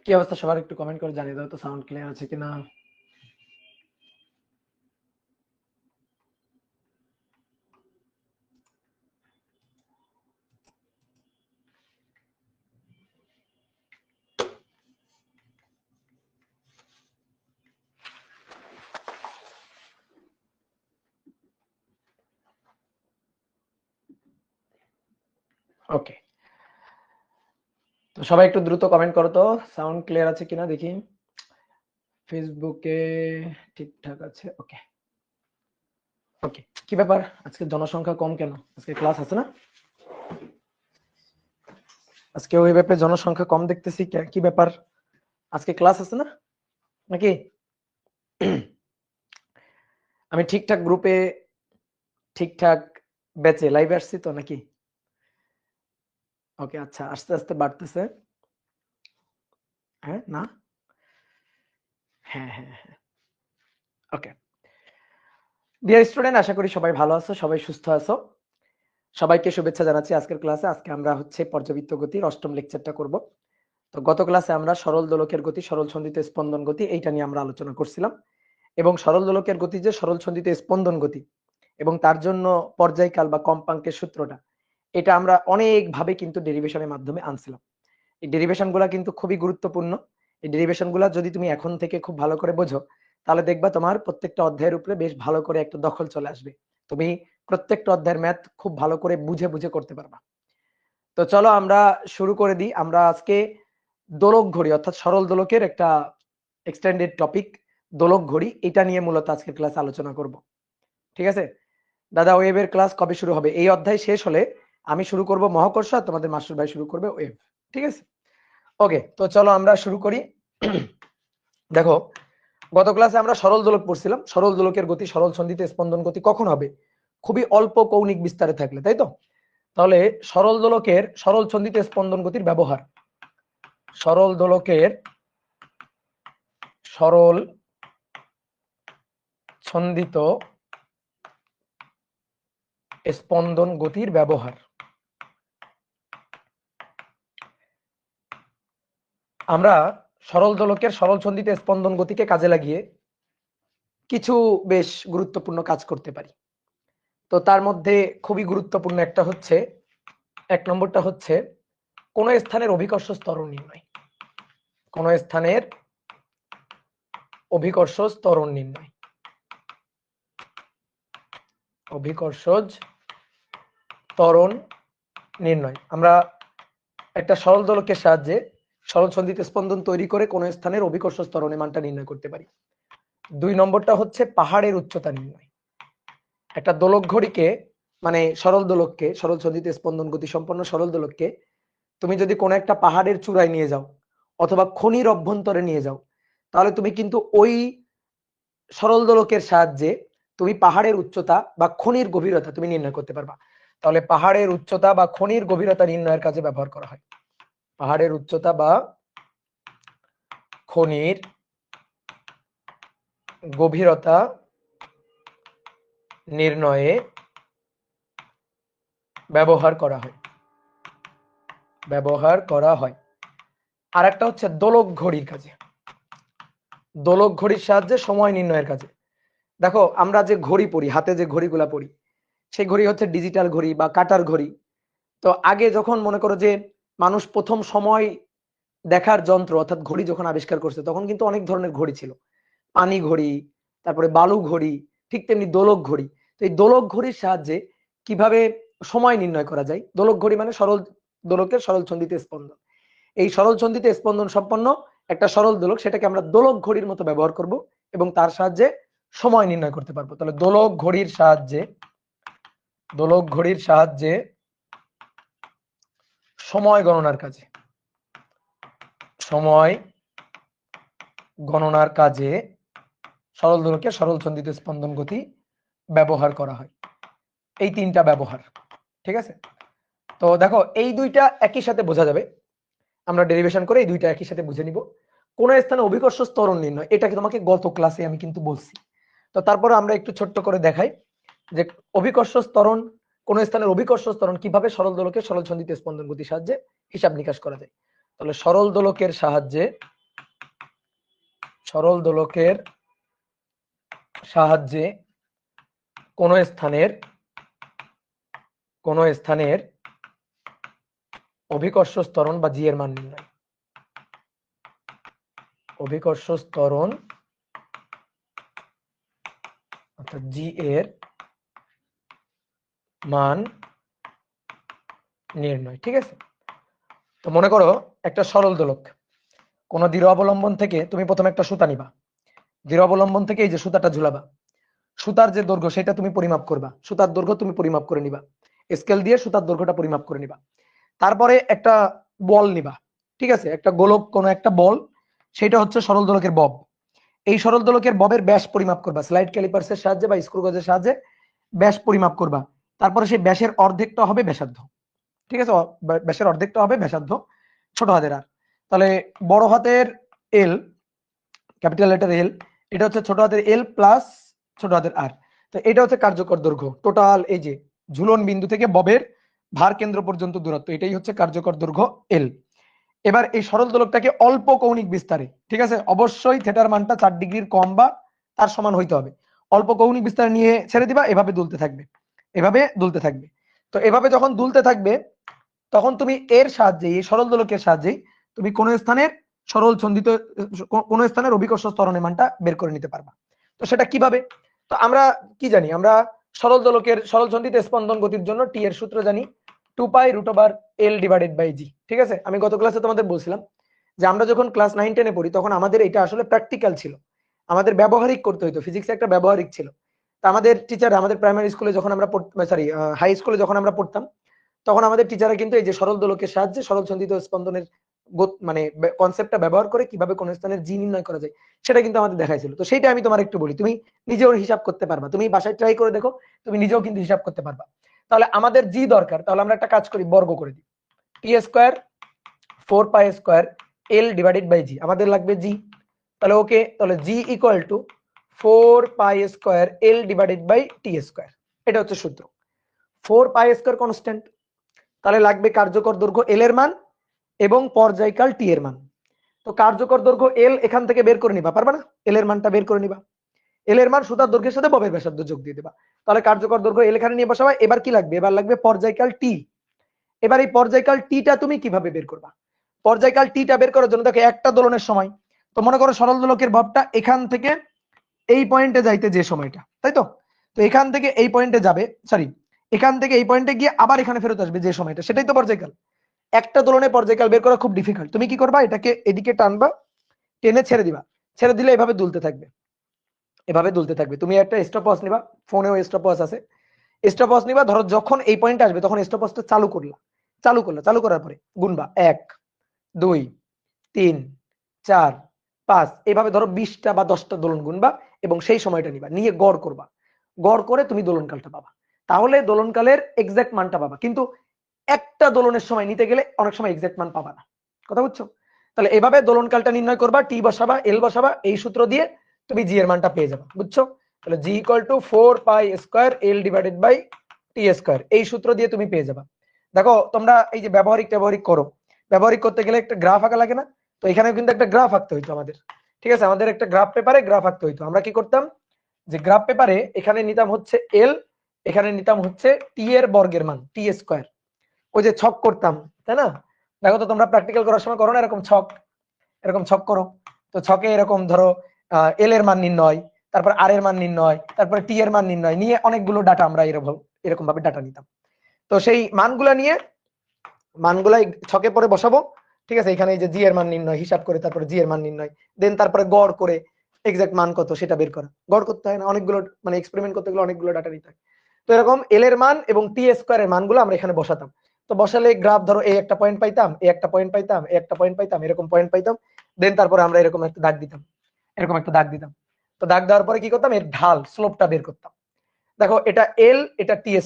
কি অবস্থা সবার, একটু কমেন্ট করে জানিয়ে দাও তো সাউন্ড ক্লিয়ার আছে কিনা। ওকে, তো সবাই একটু দ্রুত কমেন্ট করো তো সাউন্ড ক্লিয়ার আছে কিনা দেখি। ফেসবুকে ঠিকঠাক আছে। ওকে ওকে, কি ব্যাপার আজকে জনসংখ্যা কম কেন? আজকে ক্লাস আছে না? আজকে ওই ব্যাপারে জনসংখ্যা কম দেখতেছি, কি ব্যাপার? আজকে ক্লাস আছে না নাকি? আমি ঠিকঠাক গ্রুপে ঠিকঠাক ব্যাচে লাইভে আসছি তো নাকি? ওকে, আচ্ছা, আস্তে আস্তে বাড়তেছে। হ্যাঁ, না, হ্যাঁ হ্যাঁ হ্যাঁ, ওকে। ডিয়ার স্টুডেন্ট, আশা করি সবাই ভালো আছো, সবাই সুস্থ আছো। সবাইকে শুভেচ্ছা জানাচ্ছি আজকের ক্লাসে। আজকে আমরা হচ্ছে পর্যাবৃত্ত গতির অষ্টম লেকচারটা করব। তো গত ক্লাসে আমরা সরল দোলকের গতি, সরল সন্ধিত স্পন্দন গতি, এইটা নিয়ে আমরা আলোচনা করছিলাম। এবং সরল দোলকের গতি যে সরল সন্ধিত স্পন্দন গতি এবং তার জন্য পর্যায়কাল বা কম্পাঙ্কের সূত্রটা, এটা আমরা অনেক ভাবে কিন্তু ডেরিভেশনের মাধ্যমে আনছিলাম। এই ডেরিভেশন গুলা কিন্তু খুবই গুরুত্বপূর্ণ। এই ডেরিভেশন গুলা যদি তুমি এখন থেকে খুব ভালো করে বোঝো, তাহলে দেখবা তোমার প্রত্যেকটা অধ্যায়ের উপরে বেশ ভালো করে একটা দখল চলে আসবে। তুমি প্রত্যেকটা অধ্যায়ের ম্যাথ খুব ভালো করে বুঝে বুঝে করতে পারবা। তো চলো আমরা শুরু করে দিই। আমরা আজকে দোলক ঘড়ি অর্থাৎ সরল দোলকের একটা এক্সটেন্ডেড টপিক দোলক ঘড়ি, এটা নিয়ে মূলত আজকের ক্লাস আলোচনা করব। ঠিক আছে দাদা, ওয়েভের ক্লাস কবে শুরু হবে? এই অধ্যায় শেষ হলে আমি শুরু করব মহাকর্ষ, আর তোমাদের মাস্টার ভাই শুরু করবে ওয়েভ। ঠিক আছে, ওকে। তো চলো আমরা শুরু করি। দেখো, গত ক্লাসে আমরা সরল দোলক পড়ছিলাম। সরল দোলকের গতি সরল সন্ধিতে স্পন্দন গতি কখন হবে? খুবই অল্প কৌণিক বিস্তারে থাকলে, তাই তো? তাহলে সরল দোলকের সরল সন্ধিতে স্পন্দন গতির ব্যবহার, সরল দোলকের সরল ছন্দিত স্পন্দন গতির ব্যবহার। আমরা সরল দোলকের সরল ছন্দিত স্পন্দন গতিকে কাজে লাগিয়ে কিছু বেশ গুরুত্বপূর্ণ কাজ করতে পারি। তো তার মধ্যে খুবই গুরুত্বপূর্ণ একটা হচ্ছে, এক নম্বরটা হচ্ছে কোন স্থানের অভিকর্ষ ত্বরণ নির্ণয়। কোন স্থানের অভিকর্ষ ত্বরণ নির্ণয়, অভিকর্ষজ ত্বরণ নির্ণয়। আমরা একটা সরল দোলকের সাহায্যে সরল সন্ধিত স্পন্দন তৈরি করে কোন স্থানের অভিকর্ষ ত্বরণের মানটা নির্ণয় করতে পারি। দুই নম্বরটা হচ্ছে পাহাড়ের উচ্চতা নির্ণয়। একটা দোলক ঘড়িকে, মানে সরল দোলককে, সরল সন্ধিত স্পন্দন গতি সম্পন্ন সরল দোলককে তুমি যদি কোনো একটা পাহাড়ের চূড়ায় নিয়ে যাও অথবা খনির অভ্যন্তরে নিয়ে যাও, তাহলে তুমি কিন্তু ওই সরল দোলকের সাহায্যে তুমি পাহাড়ের উচ্চতা বা খনির গভীরতা তুমি নির্ণয় করতে পারবা। তাহলে পাহাড়ের উচ্চতা বা খনির গভীরতা নির্ণয়ের কাজে ব্যবহার করা হয়। পাহাড়ের উচ্চতা বা খনির গভীরতা নির্ণয়ে ব্যবহার করা হয়, ব্যবহার করা হয়। আর একটা হচ্ছে দোলক ঘড়ির কাজে, দোলক ঘড়ির সাহায্যে সময় নির্ণয়ের কাজে। দেখো, আমরা যে ঘড়ি পরি, হাতে যে ঘড়িগুলা পরি, সেই ঘড়ি হচ্ছে ডিজিটাল ঘড়ি বা কাটার ঘড়ি। তো আগে যখন মনে করো যে মানুষ প্রথম সময় দেখার যন্ত্র অর্থাৎ ঘড়ি যখন আবিষ্কার করছে, তখন কিন্তু অনেক ধরনের ঘড়ি ছিল। পানি ঘড়ি, তারপরে বালু ঘড়ি, ঠিক তেমনি দোলক ঘড়ি। তো এই দোলক ঘড়ির সাহায্যে কিভাবে সময় নির্ণয় করা যায়? দোলক ঘড়ি মানে সরল দোলকের সরল ছন্দিত স্পন্দন। এই সরল ছন্দিত স্পন্দন সম্পন্ন একটা সরল দোলক, সেটাকে আমরা দোলক ঘড়ির মতো ব্যবহার করব এবং তার সাহায্যে সময় নির্ণয় করতে পারবো। তাহলে দোলক ঘড়ির সাহায্যে, দোলক ঘড়ির সাহায্যে সময় গণনার কাজে, সময় গণনার কাজে সরল দোলকের সরল ছন্দিত স্পন্দন গতি ব্যবহার করা হয়। এই তিনটা ব্যবহার, ঠিক আছে? তো দেখো, এই দুইটা একই সাথে বোঝা যাবে। আমরা ডেরিভেশন করে এই দুইটা একই সাথে বুঝে নিব। কোন স্থানে অভিকর্ষ ত্বরণ নির্ণয়, এটাকে তোমাকে গত ক্লাসে আমি কিন্তু বলছি। তো তারপরে আমরা একটু ছোট্ট করে দেখাই যে অভিকর্ষ ত্বরণ, কোন স্থানের অভিকর্ষ ত্বরণ কিভাবে সরল দোলকের সরল সন্ধিত স্পন্দন গতির সাহায্যে হিসাব নিকাশ করা যায়। তাহলে সরল দোলকের সাহায্যে কোন স্থানের অভিকর্ষ ত্বরণ বা জি এর মান নির্ণয়, অভিকর্ষ ত্বরণ অর্থাৎ জি এর মান নির্ণয়। ঠিক আছে, তো মনে করো একটা সরল দোলক, কোন দৃঢ় অবলম্বন থেকে তুমি প্রথমে একটা সুতা নিবা, দৃঢ় অবলম্বন থেকে এই যে সুতাটা ঝুলাবা, সুতার যে দৈর্ঘ্য সেটা তুমি পরিমাপ করবা, সুতার দৈর্ঘ্য তুমি পরিমাপ করে নিবা, স্কেল দিয়ে সুতার দৈর্ঘ্যটা পরিমাপ করে নিবা। তারপরে একটা বল নিবা, ঠিক আছে, একটা গোলক কোন একটা বল, সেটা হচ্ছে সরল দোলকের বব। এই সরল দোলকের ববের ব্যাস পরিমাপ করবা স্লাইড ক্যালিপার্সের সাহায্যে বা স্ক্রু গজের সাহায্যে ব্যাস পরিমাপ করবা। তারপরে সেই ব্যাসের অর্ধেকটা হবে ব্যাসার্ধ, ঠিক আছে, ব্যাসের অর্ধেকটা হবে ব্যাসার্ধ ছোট হাতের আর। তাহলে বড় হাতের এল, ক্যাপিটাল লেটার এল, এটা হচ্ছে ছোট হাতের এল প্লাস ছোট হাতের আর। তো এটা হচ্ছে কার্যকর দৈর্ঘ্য টোটাল, এই যে ঝুলন বিন্দু থেকে ববের ভার কেন্দ্র পর্যন্ত দূরত্ব, এটাই হচ্ছে কার্যকর দৈর্ঘ্য এল। এবার এই সরল দোলকটাকে অল্প কৌণিক বিস্তারে, ঠিক আছে, অবশ্যই থিটার মানটা 4 ডিগ্রির কম বা তার সমান হইতে হবে, অল্প কৌণিক বিস্তারে নিয়ে ছেড়ে দিবা, এভাবে দুলতে থাকবে, এভাবে দুলতে থাকবে। তো এভাবে যখন দুলতে থাকবে তখন তুমি এর সাহায্যে, এই সরল দোলকের সাহায্যে তুমি কোন স্থানের সরল সন্ধিত, কোন স্থানের অভিকর্ষ ত্বরণের মানটা বের করে নিতে পারবা। তো সেটা কিভাবে? তো আমরা কি জানি, আমরা সরল দোলকের সরল সন্ধিত স্পন্দন গতির জন্য টি এর সূত্র জানি 2π√L/G। ঠিক আছে, আমি গত ক্লাসে তোমাদের বলছিলাম যে আমরা যখন ক্লাস 9-10 এ পড়ি তখন আমাদের এটা আসলে প্র্যাকটিক্যাল ছিল, আমাদের ব্যবহারিক করতে হইতো, ফিজিক্স একটা ব্যবহারিক ছিল। তা আমাদের টিচার, আমাদের প্রাইমারি স্কুলে যখন আমরা হাই স্কুলে যখন আমরা পড়তাম তখন আমাদের টিচাররা কিন্তু এই যে সরল দোলকের সাহায্যে সরল সন্ধিত স্পন্দনের মানে কনসেপ্টটা ব্যবহার করে কিভাবে কোন স্থানের জি নির্ণয় করা যায় সেটা কিন্তু আমাদের দেখাইছিল। তো সেইটা আমি তোমার একটু বলি, তুমি নিজেও হিসাব করতে পারবা, তুমি বাসায় ট্রাই করে দেখো, তুমি নিজেও কিন্তু হিসাব করতে পারবা। তাহলে আমাদের জি দরকার, তাহলে আমরা একটা কাজ করি, বর্গ করে দিই, টি স্কয়ার 4π² L/G, আমাদের লাগবে জি। তাহলে ওকে, তাহলে জি ইকুয়াল টু 4π² L/T², এটা হচ্ছে সূত্র। 4π² কনস্ট্যান্ট, তাহলে লাগবে কার্যকর দৈর্ঘ্য এল এর মান এবং পর্যায়কাল টি এর মান। তো কার্যকর দৈর্ঘ্য এল এখান থেকে বের করে নিবা, পারবা না? এল এর মানটা বের করে নিবা, এল এর মান সুতার দৈর্ঘ্যের সাথে ববের ব্যাসার্ধ যোগ দিয়ে দিবা, তাহলে কার্যকর দৈর্ঘ্য এল এখানে নিয়ে বসাবা। এবার কি লাগবে? এবার লাগবে পর্যায়কাল টি। এবার এই পর্যায়কাল টিটা তুমি কিভাবে বের করবা? পর্যায়কাল টিটা বের করার জন্য দেখো একটা দোলনের সময়, তো মনে করো সরল দোলকের ববটা এখান থেকে এই পয়েন্টে যাইতে যে সময়টা, তাই তো, তো এখান থেকে এই পয়েন্টে যাবে, সরি, এখান থেকে এই পয়েন্টে গিয়ে আবার এখানে ফেরত আসবে যে সময়টা, সেটাই তো পর্যায়কাল। একটা দোলনে পর্যায়কাল বের করা খুব ডিফিকাল্ট। তুমি কি করবা? এটাকে এদিকে টানবা, টেনে ছেড়ে দিবা, ছেড়ে দিলে এভাবে দুলতে থাকবে, এভাবে দুলতে থাকবে। তুমি একটা স্টপওয়াচ নিবা, ফোনেও স্টপওয়াচ আছে, স্টপওয়াচ নিবা, ধরো যখন এই পয়েন্টে আসবে তখন স্টপওয়াচটা চালু করলা, চালু করার পরে গুনবা 1 2 3 4 5, এইভাবে ধরো 20টা বা 10টা দোলন গুনবা এবং সেই সময়টা নিবা, নিয়ে গড় করবা, গড় করে তুমি দোলনকালটা পাবা, তাহলে দোলনকালের এক্সাক্ট মানটা পাবা। কিন্তু একটা দোলনের সময় নিতে গেলে অনেক সময় এক্সাক্ট মান পাবা না, কথা বুঝছো? তাহলে এভাবে দোলনকালটা নির্ণয় করবা, টি বসাবা, এল বসাবা, এই সূত্র দিয়ে তুমি জি এর মানটা পেয়ে যাবে, বুঝছো? তাহলে জি ইকুয়াল টু 4π² L/T², এই সূত্র দিয়ে তুমি পেয়ে যাবা। দেখো তোমরা এই যে ব্যবহারিক করো, ব্যবহারিক করতে গেলে একটা গ্রাফ আঁকা লাগে না? তো এখানেও কিন্তু একটা গ্রাফ আঁকতে হইতো আমাদের, ঠিক আছে, আমাদের একটা গ্রাফ পেপারে গ্রাফ আঁকতে হইতো। আমরা কি করতাম, যে গ্রাফ পেপারে এখানে নিতাম হচ্ছে এল, এখানে নিতাম হচ্ছে টি এর বর্গের মান T², ওই যে ছক করতাম, তাই না? দেখো তো তোমরা প্র্যাকটিক্যাল করার সময় করো না এরকম ছক, এরকম ছক করো, তো ছকে এরকম ধরো এল এর মান নির্ণয়, তারপর আর এর মান নির্ণয়, তারপরে টি এর মান নির্ণয়, নিয়ে অনেকগুলো ডাটা আমরা এরকম ভাবে ডাটা নিতাম। তো সেই মানগুলা নিয়ে মানগুলা ছকে পরে বসাবো, ঠিক আছে, এখানে এই যে জি এর মান নির্ণয় হিসাব করে, তারপরে জি এর মান নির্ণয়, দেন তারপরে গড় করে এক্সাক্ট মান কত সেটা বের করা, গড় করতে হয় না, অনেকগুলো মানে এক্সপেরিমেন্ট করতে গেলে অনেকগুলো ডাটা নিতে হয়। তো এরকম এল এর মান এবং T² এর মানগুলো আমরা এখানে বসাতাম। তো বসালে গ্রাফ ধরো এই একটা পয়েন্ট পাইতাম, এই একটা পয়েন্ট পাইতাম, এই একটা পয়েন্ট পাইতাম, এরকম পয়েন্ট পাইতাম, দেন তারপরে আমরা এরকম একটা দাগ দিতাম, এরকম একটা দাগ দিতাম। তো দাগ দেওয়ার পরে কি করতাম, এর ঢাল স্লোপটা বের করতাম। দেখো এটা এল, এটা T²,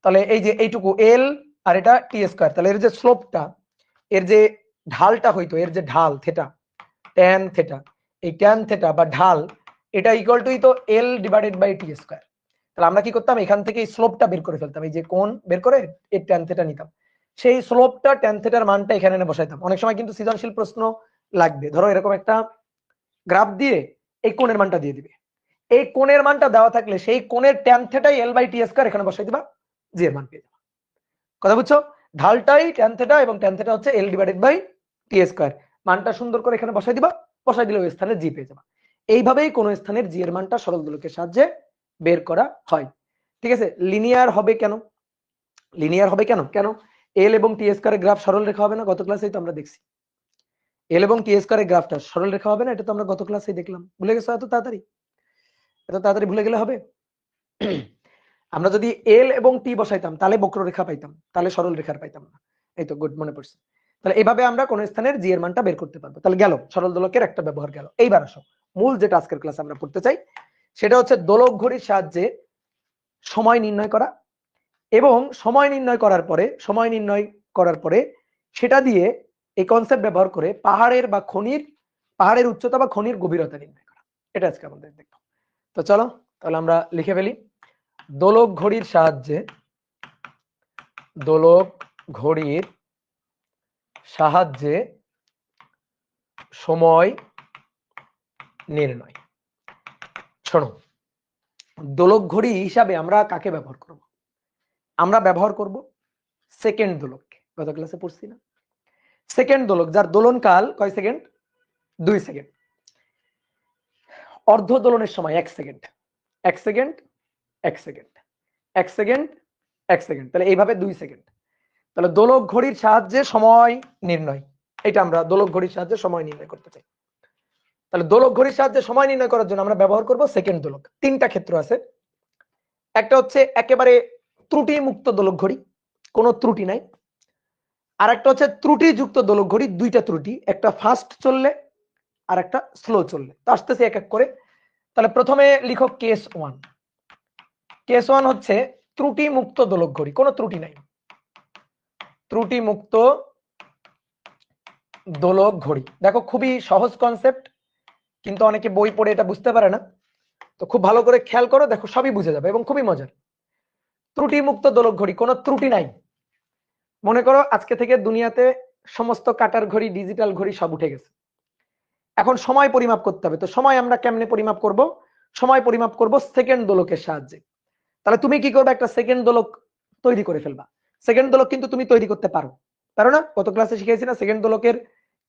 তাহলে এই যে এইটুকু এল আর এটা T², তাহলে এর যে স্লোপটা, এর যে ঢালটা হইতো, এর যে ঢাল থেটা, ট্যান থেটা, এই ট্যান থেটা বা ঢাল এটা ইকুয়াল টু তো L divided by T square. তাহলে আমরা কি করতাম, এখান থেকে এই স্লোপটা বের করে ফেলতাম, এই যে কোণ বের করে এই ট্যান থেটা নিতাম, সেই স্লোপটা ট্যান থেটার মানটা এখানে এনে বসাইতাম। অনেক সময় কিন্তু সৃজনশীল প্রশ্ন লাগবে, ধরো এরকম একটা গ্রাফ দিয়ে এই কোণের মানটা দিয়ে দিবে, এই কোণের মানটা দেওয়া থাকলে সেই কোণের ট্যান থেটাই এল বাই টি স্কয়ার এখানে বসাই দিবা, জি এর মান পেয়ে যাবা। কথা বুঝছো, ঢালটাই ট্যান থেটা এবং ট্যান থেটা হচ্ছে L divided by T square, মানটা সুন্দর করে এখানে বসাই দিবা, বসাই দিলে ওই স্থানে জি পেয়ে যাবা। এইভাবেই কোন স্থানের জি এর মানটা সরল দোলকের সাহায্যে বের করা হয়। ঠিক আছে, লিনিয়ার হবে কেন, লিনিয়ার হবে কেন, কেন এল এবং টি স্কয়ারের গ্রাফ সরল রেখা হবে না, গত ক্লাসেই তো আমরা দেখছি এল এবং টি স্কয়ারের গ্রাফটা সরল রেখা হবে না, এটা তো আমরা গত ক্লাসেই দেখলাম। ভুলে গেছো এত তাড়াতাড়ি, এত তাড়াতাড়ি ভুলে গেলে হবে? আমরা যদি এল এবং টি বসাইতাম তাহলে বক্ররেখা পাইতাম, তাহলে সরল রেখার পাইতাম না। এই তো গুড, মনে পড়ছে। তাহলে এইভাবে আমরা কোন স্থানের জি এর মানটা বের করতে পারবো। তাহলে গেল সরল দোলকের একটা ব্যবহার গেল। এইবার আসো মূল যেটা আজকের ক্লাসে আমরা পড়তে চাই, সেটা হচ্ছে দোলক ঘড়ির সাহায্যে সময় নির্ণয় করা, এবং সময় নির্ণয় করার পরে সেটা দিয়ে এই কনসেপ্ট ব্যবহার করে পাহাড়ের বা খনির, পাহাড়ের উচ্চতা বা খনির গভীরতা নির্ণয় করা। এটা আজকে আমাদের দেখব। তো চলো তাহলে আমরা লিখে ফেলি, দোলক ঘড়ির সাহায্যে, দোলক ঘড়ির সাহায্যে সময় নির্ণয়। শোনো, দোলক ঘড়ি হিসাবে আমরা কাকে ব্যবহার করব? আমরা ব্যবহার করব সেকেন্ড দোলককে। গত ক্লাসে পড়ছি না, সেকেন্ড দোলক যার দোলন কাল কয় সেকেন্ড, 2 সেকেন্ড। অর্ধ দোলনের সময় 1 second, 1 second, 1 second, 1 second, 1 second, তাহলে এইভাবে 2 সেকেন্ড। তাহলে দোলক ঘড়ির সাহায্যে সময় নির্ণয়, এটা আমরা দোলক ঘড়ির সাহায্যে সময় নির্ণয় করতে চাই। তাহলে দোলক ঘড়ির সাহায্যে সময় নির্ণয় করার জন্য আমরা ব্যবহার করব সেকেন্ড দোলক। তিনটা ক্ষেত্র আছে, একটা হচ্ছে একেবারে ত্রুটি মুক্ত দোলক ঘড়ি, কোনো ত্রুটি নাই। আর একটা হচ্ছে ত্রুটিযুক্ত দোলক ঘড়ি, দুইটা ত্রুটি, একটা ফাস্ট চললে আর একটা স্লো চললে। তো আসতেছে এক এক করে। তাহলে প্রথমে লিখো কেস 1। কেস 1 হচ্ছে ত্রুটি মুক্ত দোলক ঘড়ি, কোনো ত্রুটি নাই, ত্রুটি মুক্ত দোলক ঘড়ি। দেখো খুবই সহজ কনসেপ্ট, কিন্তু অনেকে বই পড়ে এটা বুঝতে পারে না, তো খুব ভালো করে খেয়াল করো, দেখো সবই বুঝে যাবে এবং খুবই মজার। ত্রুটি মুক্ত দোলক ঘড়ি, কোনো ত্রুটি নাই। মনে করো আজকে থেকে দুনিয়াতে সমস্ত কাটার ঘড়ি, ডিজিটাল ঘড়ি সব উঠে গেছে, এখন সময় পরিমাপ করতে হবে। তো সময় আমরা কেমনে পরিমাপ করব? সময় পরিমাপ করব সেকেন্ড দোলকের সাহায্যে। তাহলে তুমি কি করবে, একটা সেকেন্ড দোলক তৈরি করে ফেলবা। সেকেন্ড দোলক কিন্তু তুমি তৈরি করতে পারো না? গত ক্লাসে শিখিয়েছি না, সেকেন্ড দোলকের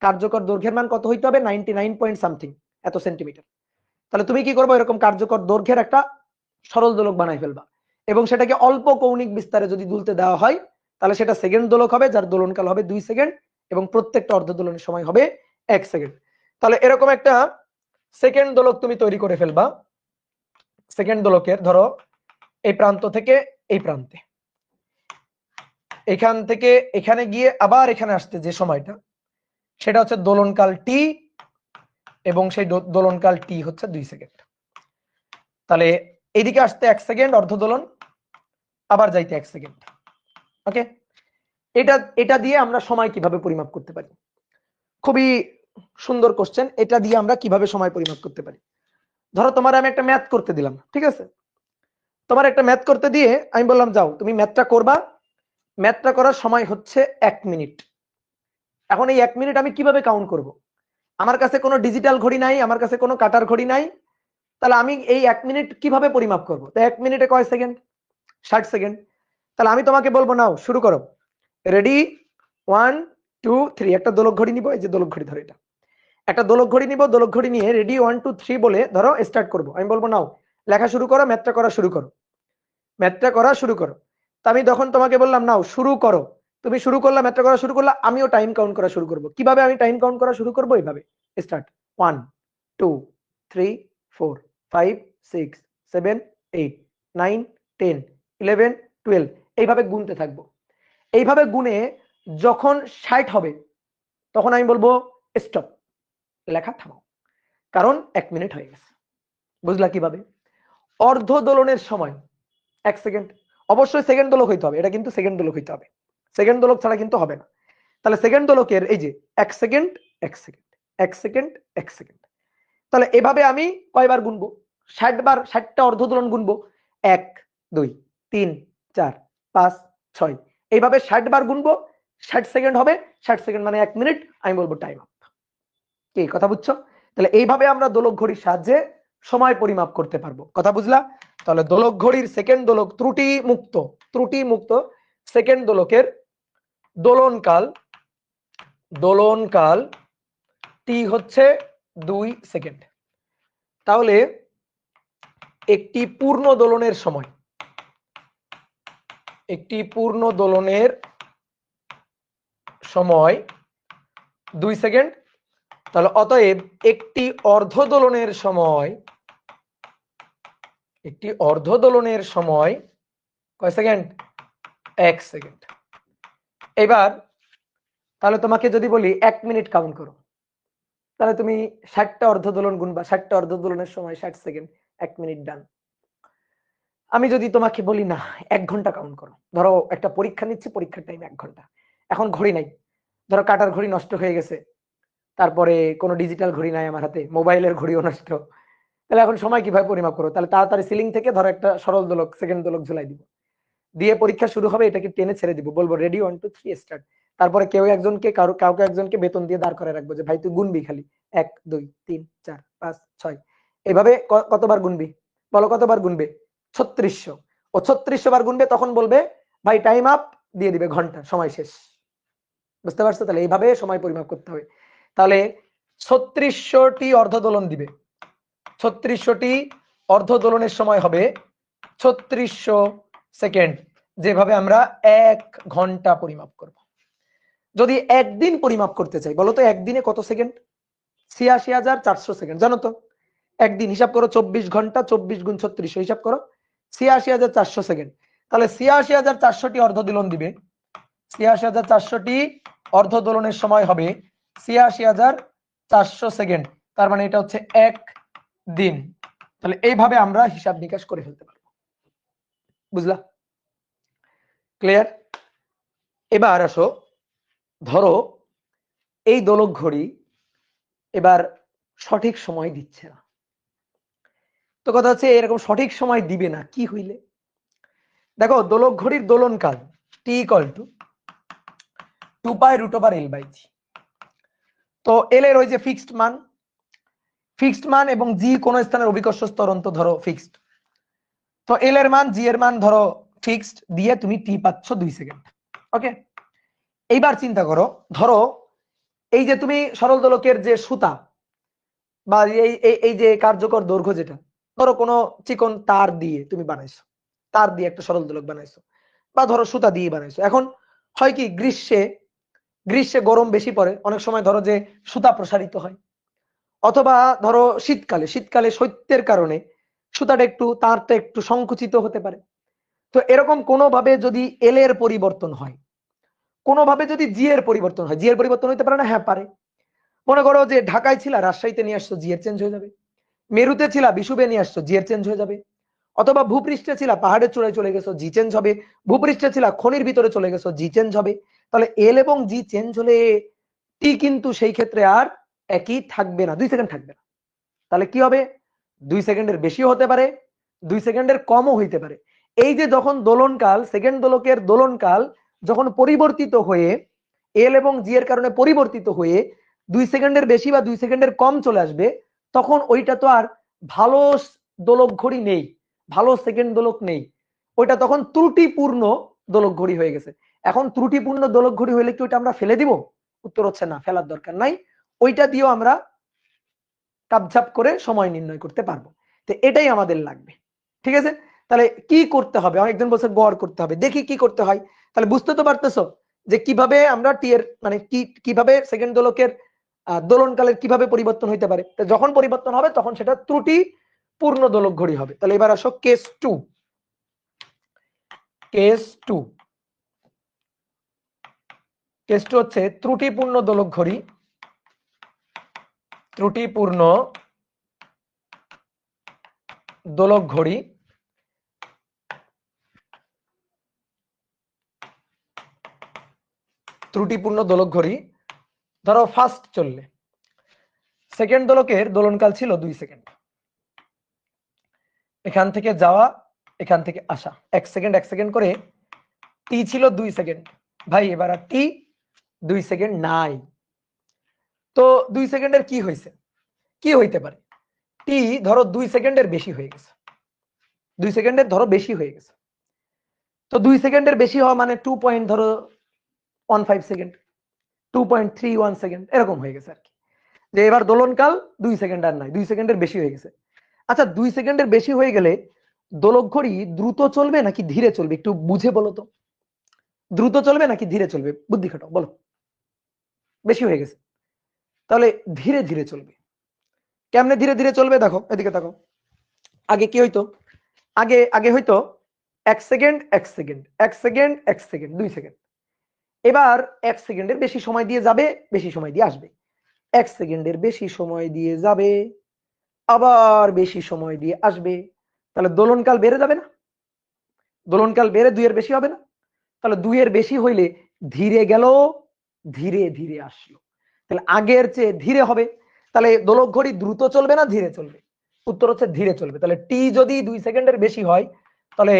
কার্যকর দৈর্ঘ্যের মান কত হইতে হবে, 99 পয়েন্ট সামথিং এত সেন্টিমিটার। তাহলে তুমি কি করবে, এরকম কার্যকর দৈর্ঘ্যের একটা সরল দোলক বানাই ফেলবা, এবং সেটাকে অল্প কৌণিক বিস্তারে যদি দুলতে দেওয়া হয় তাহলে সেটা সেকেন্ড দোলক হবে, যার দোলনকাল হবে 2 সেকেন্ড এবং প্রত্যেকটা অর্ধ দোলনের সময় হবে 1 সেকেন্ড। তাহলে এরকম একটা সেকেন্ড দোলক তুমি তৈরি করে ফেলবা। সেকেন্ড দোলকের ধরো এই প্রান্ত থেকে এই প্রান্তে, এখান থেকে এখানে গিয়ে আবার এখানে আসতে যে সময়টা, সেটা হচ্ছে দোলনকাল টি, এবং সেই দোলনকাল টি হচ্ছে 2 সেকেন্ড। তাহলে এইদিকে আসতে 1 সেকেন্ড অর্ধ দোলন, আবার যাইতে 1 সেকেন্ড। ওকে, এটা দিয়ে আমরা সময় কিভাবে পরিমাপ করতে পারি? খুবই সুন্দর কোশ্চেন। এটা দিয়ে আমরা কিভাবে সময় পরিমাপ করতে পারি? ধরো তোমার আমি একটা ম্যাথ করতে দিলাম, ঠিক আছে? তোমার একটা ম্যাথ করতে দিয়ে আমি বললাম যাও তুমি ম্যাথটা করবা, ম্যাথটা করার সময় হচ্ছে 1 মিনিট। এখন এই 1 মিনিট আমি কিভাবে কাউন্ট করব? আমার কাছে কোনো ডিজিটাল ঘড়ি নাই, আমার কাছে কোনো কাটার ঘড়ি নাই, তাহলে আমি এই 1 মিনিট কিভাবে পরিমাপ করব? তো 1 মিনিটে কয় সেকেন্ড? 60 সেকেন্ড। তাহলে আমি তোমাকে বলবো নাও শুরু করো, রেডি, 1 2 3, একটা দোলক ঘড়ি নিব, এই যে দোলক ঘড়ি ধরো, এটা একটা দোলক ঘড়ি নিব, দোলক ঘড়ি নিয়ে রেডি 1 2 3 বলে ধরো স্টার্ট করব। আমি বলবো নাও লেখা শুরু করো, ম্যাথটা করা শুরু করো, ম্যাথটা করা শুরু করো। তো আমি তখন তোমাকে বললাম নাও শুরু করো, তুমি শুরু করলা, ম্যাথটা করা শুরু করলা, আমিও টাইম কাউন্ট করা শুরু করব। কিভাবে আমি টাইম কাউন্ট করা শুরু করব? এইভাবে, স্টার্ট 1 2 3 4 5 6 7 8 9 10 11 12, এইভাবে গুনতে থাকবো। এইভাবে গুনে যখন 60 হবে তখন আমি বলবো স্টপ, লেখা থামাও, কারণ 1 মিনিট হয়ে গেছে। বুঝলা কিভাবে? অর্ধ দোলনের সময় 1 সেকেন্ড, অবশ্যই সেকেন্ড দোলক হইতে হবে, এটা কিন্তু সেকেন্ড দোলক হইতে হবে, সেকেন্ড দোলক ছাড়া কিন্তু হবে না। তাহলে সেকেন্ড দোলকের এই যে 1 সেকেন্ড 1 সেকেন্ড 1 সেকেন্ড 1 সেকেন্ড। তাহলে এভাবে আমি কয়বার গুনবো? 60 বার, 60টা অর্ধ দোলন গুনবো। 1 2 3 4 5 6 এইভাবে 60 বার গুনবো, 60 সেকেন্ড হবে। 60 সেকেন্ড মানে 1 মিনিট, আমি বলবো টাইম আপ। কি কথা বুঝছো? তাহলে এইভাবে আমরা দোলক ঘড়ির সাহায্যে সময় পরিমাপ করতে পারবো। কথা বুঝলা? তাহলে দোলক ঘড়ির সেকেন্ড দোলক ত্রুটি মুক্ত সেকেন্ড দোলকের দোলনকাল টি হচ্ছে 2 সেকেন্ড। তাহলে একটি পূর্ণ দোলনের সময় 2 সেকেন্ড। তাহলে অতএব একটি অর্ধ দোলনের সময় কয় সেকেন্ড? 1 সেকেন্ড। এবার তাহলে তোমাকে যদি বলি 1 মিনিট কাউন্ট করো, তাহলে তুমি 60টা অর্ধ দোলন গুনবা, 60টা অর্ধ দোলনের সময় 60 সেকেন্ড, 1 মিনিট ডান। আমি যদি তোমাকে বলি না 1 ঘন্টা কাউন্ট করো, ধরো একটা পরীক্ষা নিচ্ছি, পরীক্ষার টাইম 1 ঘন্টা, এখন ঘড়ি নাই, ধরো কাটার ঘড়ি নষ্ট হয়ে গেছে, তারপরে কোনো ডিজিটাল ঘড়ি নাই আমার হাতে, মোবাইলের ঘড়িও নষ্ট, তাহলে এখন সময় কিভাবে পরিমাপ করো? তাহলে তাড়াতাড়ি সিলিং থেকে ধরো একটা সরল দোলক সেকেন্ড দোলক ঝুলাই দিব, দিয়ে পরীক্ষা শুরু হবে, এটাকে টেনে ছেড়ে দিব, বলবো রেডি 1 2 3 স্টার্ট। তারপরে কাউকে একজনকে বেতন দিয়ে দাঁড় করে রাখবো যে ভাই তুই গুনবি খালি 1 2 3 4 5 6 এভাবে কতবার গুনবি? বলো কতবার গুনবে? 3600। ও 3600 বার গুনবে, তখন বলবে ভাই টাইম আপ, দিয়ে দিবে ঘন্টা, সময় শেষ। বুঝতে পারছো? তাহলে এইভাবে সময় পরিমাপ করতে হবে। তাহলে 3600টি অর্ধ দোলন দিবে, 3600টি অর্ধ দোলনের সময় হবে 3600 সেকেন্ড, যেভাবে আমরা 1 ঘন্টা পরিমাপ করব। যদি একদিন পরিমাপ করতে চাই, বলো তো একদিনে কত সেকেন্ড? ৮৬,৪০০ সেকেন্ড, জানো তো? একদিন হিসাব করো, 24 ঘন্টা, 24 গুণ 3600 হিসাব করো, ৮৬,৪০০ সেকেন্ড। তাহলে ৮৬,৪০০টি অর্ধ দোলন দিবে, ৮৬,৪০০টি অর্ধ দোলনের সময় হবে ৮৬,৪০০ সেকেন্ড। তার মানে এটা হচ্ছে 1 দিন। তাহলে এইভাবে আমরা হিসাব নিকাশ করে ফেলতে পারবো। বুঝলা? ক্লিয়ার? এবার আসো, ধরো এই দোলক ঘড়ি এবার সঠিক সময় দিচ্ছে না। তো কথা হচ্ছে এরকম সঠিক সময় দিবে না, কি হইলে? দেখো দোলক ঘড়ির দোলনকাল টি equal to 2 pi root over L by g. তো এল এর ওই যে ফিক্সড মান এবং জি কোন স্থানের অভিকর্ষ স্তরন্ত ধরো ফিক্সড, তো এল এর মান জি এর মান ধরো ফিক্সড, দিয়ে তুমি টি পাচ্ছ 2 সেকেন্ড। ওকে, এইবার চিন্তা করো, ধরো এই যে তুমি সরল দোলকের যে সুতা বা এই যে কার্যকর দৈর্ঘ্য, যেটা ধরো কোনো চিকন তার দিয়ে তুমি বানাইছো, তার দিয়ে একটা সরল দোলক বানাইছো, বা ধরো সুতা দিয়ে বানাইছো। এখন হয় কি, গ্রীষ্মে গরম বেশি পড়ে, অনেক সময় ধরো যে সুতা প্রসারিত হয়, অথবা ধরো শীতকালে শৈত্যের কারণে সুতাটা তারটা একটু সংকুচিত হতে পারে। তো এরকম কোনোভাবে যদি এল এর পরিবর্তন হয়, কোনোভাবে যদি জি এর পরিবর্তন হয়, জি এর পরিবর্তন হতে পারে না? হ্যাঁ পারে। মনে করো যে ঢাকায় ছিল, রাজশাহীতে নিয়ে আসছো, জি এর চেঞ্জ হয়ে যাবে। মেরুতে ছিল, বিষুবে নিয়ে আসছো, জি এর চেঞ্জ হয়ে যাবে। অথবা ভূপৃষ্ঠে ছিল, পাহাড়ের চূড়ায় চলে গেছো, জি চেঞ্জ হবে। ভূপৃষ্ঠে ছিল, খনির ভিতরে চলে গেছো, জি চেঞ্জ হবে। তাহলে এল এবং জি চেঞ্জ হলে টি কিন্তু সেই ক্ষেত্রে আর একই থাকবে না, 2 সেকেন্ড থাকবে না। তাহলে কি হবে? 2 সেকেন্ডের বেশিও হতে পারে, 2 সেকেন্ডের কমও হইতে পারে। এই যে যখন দোলনকাল, সেকেন্ড দোলকের দোলনকাল যখন পরিবর্তিত হয়ে এল এবং জি এর কারণে পরিবর্তিত হয়ে 2 সেকেন্ডের বেশি বা 2 সেকেন্ডের কম চলে আসবে, তখন ওইটা তো আর ভালো দোলক ঘড়ি নেই, ভালো সেকেন্ড দোলক নেই, ওইটা তখন ত্রুটিপূর্ণ দোলক ঘড়ি হয়ে গেছে। এখন ত্রুটিপূর্ণ দোলক ঘড়ি হলে কি ওইটা আমরা ফেলে দিব? উত্তর হচ্ছে না, ফেলার দরকার নাই, ওইটা দিয়েও আমরা কাপঝাপ করে সময় নির্ণয় করতে পারবো। তো এটাই আমাদের লাগবে। ঠিক আছে? তাহলে কি করতে হবে? অনেকজন বলছে গড় করতে হবে, দেখি কি করতে হয়। তাহলে বুঝতে তো পারতেছো যে কিভাবে আমরা টি এর মানে কিভাবে সেকেন্ড দোলকের দোলনকালের কিভাবে পরিবর্তন হইতে পারে। তো যখন পরিবর্তন হবে তখন সেটা ত্রুটি পূর্ণ দোলক ঘড়ি হবে। তাহলে এবার আসো কেস 2। কেস 2 হচ্ছে ত্রুটিপূর্ণ দোলক ঘড়ি, ত্রুটিপূর্ণ দোলক ঘড়ি ধরো ফাস্ট চললে, সেকেন্ড দোলকের দোলনকাল ছিল 2 সেকেন্ড। এখান থেকে যাওয়া, এখান থেকে আসা, 1 সেকেন্ড 1 সেকেন্ড করে টি ছিল 2 সেকেন্ড। ভাই এবার আর টি 2 সেকেন্ড নাই। তো 2 সেকেন্ডের কি হয়েছে? কি হইতে পারে? টি ধরো 2 সেকেন্ডের বেশি হয়ে গেছে। 2 সেকেন্ডের ধরো বেশি হয়ে গেছে। তো 2 সেকেন্ডের বেশি হওয়া মানে 2 পয়েন্ট ধরো 15 সেকেন্ড, 2.31 সেকেন্ড এরকম হয়ে গেছে আর কি। যে এবার দোলনকাল 2 সেকেন্ড আর নাই, 2 সেকেন্ডের বেশি হয়ে গেছে। আচ্ছা 2 সেকেন্ডের বেশি হয়ে গেলে দোলক ঘড়ি দ্রুত চলবে নাকি ধীরে চলবে? একটু বুঝে বলো তো। দ্রুত চলবে নাকি ধীরে চলবে? বুদ্ধি খাটাও, বলো। বেশি হয়ে গেছে, তাহলে ধীরে ধীরে চলবে। কেমনে ধীরে ধীরে চলবে? দেখো এদিকে দেখো। আগে কি হইতো? আগে আগে হইতো 1 second 1 second 1 second 1 second 2 second. এবার 1 সেকেন্ডের বেশি সময় দিয়ে যাবে, বেশি সময় দিয়ে আসবে। 1 সেকেন্ডের বেশি সময় দিয়ে যাবে, আবার বেশি সময় দিয়ে আসবে। তাহলে দোলনকাল বেড়ে যাবে না? দোলনকাল বেড়ে 2 এর বেশি হবে না? তাহলে 2 এর বেশি হইলে ধীরে গেল, ধীরে ধীরে আসলো। তাহলে আগের চেয়ে ধীরে হবে। তাহলে দোলক ঘড়ি দ্রুত চলবে না ধীরে চলবে? উত্তর হচ্ছে ধীরে চলবে। তাহলে টি যদি 2 সেকেন্ডের বেশি হয় তাহলে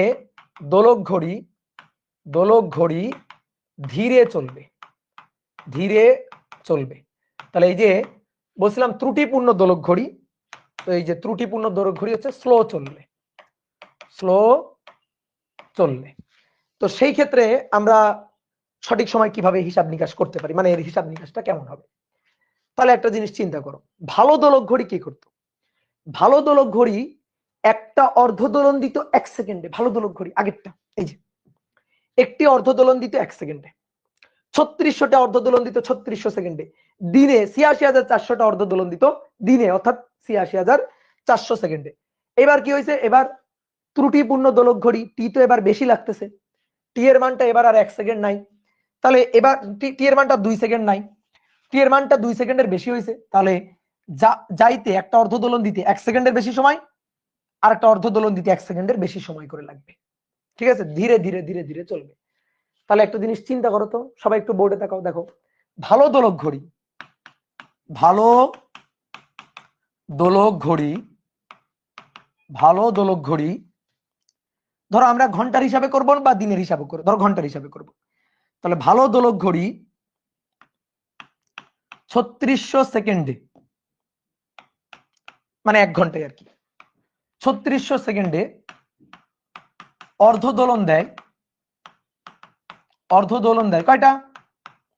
দোলক ঘড়ি ধীরে চলবে, ধীরে চলবে। তাহলে এই যে বলছিলাম ত্রুটিপূর্ণ দোলক ঘড়ি, তো এই যে ত্রুটিপূর্ণ দোলক ঘড়ি হচ্ছে স্লো চলবে, স্লো চলবে। তো সেই ক্ষেত্রে আমরা সঠিক সময় কিভাবে হিসাব নিকাশ করতে পারি, মানে এর হিসাব নিকাশটা কেমন হবে? তাহলে একটা জিনিস চিন্তা করো, ভালো দোলক ঘড়ি কি করতো? ভালো দোলক ঘড়ি একটা অর্ধ দোলন দিত 1 সেকেন্ডে। ভালো দোলক ঘড়ি আগেরটা, এই যে একটি অর্ধ দোলন দিত 1 সেকেন্ডে। 3600টা অর্ধ দোলন দিত 3600 সেকেন্ডে। দিনে 86400টা অর্ধ দোলন দিত দিনে, অর্থাৎ 86400 সেকেন্ডে। এবার কি হয়েছে? এবার ত্রুটিপূর্ণ দোলক ঘড়ি টি তো এবার বেশি লাগতেছে। টি এর মানটা এবার আর 1 সেকেন্ড নাই। তাহলে এবার টি এর মানটা 2 সেকেন্ড নাই। টি এর মানটা 2 সেকেন্ডের বেশি হয়েছে। তাহলে যাইতে একটা অর্ধ দোলন দিতে 1 সেকেন্ডের বেশি সময়, আর একটা অর্ধ দোলন দিতে 1 সেকেন্ডের বেশি সময় করে লাগবে। ঠিক আছে? ধীরে ধীরে ধীরে ধীরে চলবে। তাহলে একটা জিনিস চিন্তা করো তো, সবাই একটু বোর্ডে তাকাও, দেখো ভালো দোলক ঘড়ি, ভালো দোলক ঘড়ি, ভালো দোলক ঘড়ি, ধরো আমরা ঘন্টার হিসাবে করব বা দিনের হিসাবে করব, ধরো ঘন্টার হিসাবে করব। তাহলে ভালো দোলক ঘড়ি 3600 সেকেন্ডে, মানে 1 ঘন্টায় আর কি, 3600 সেকেন্ডে অর্ধ দোলন দেয়। অর্ধ দোলন দেয় কয়টা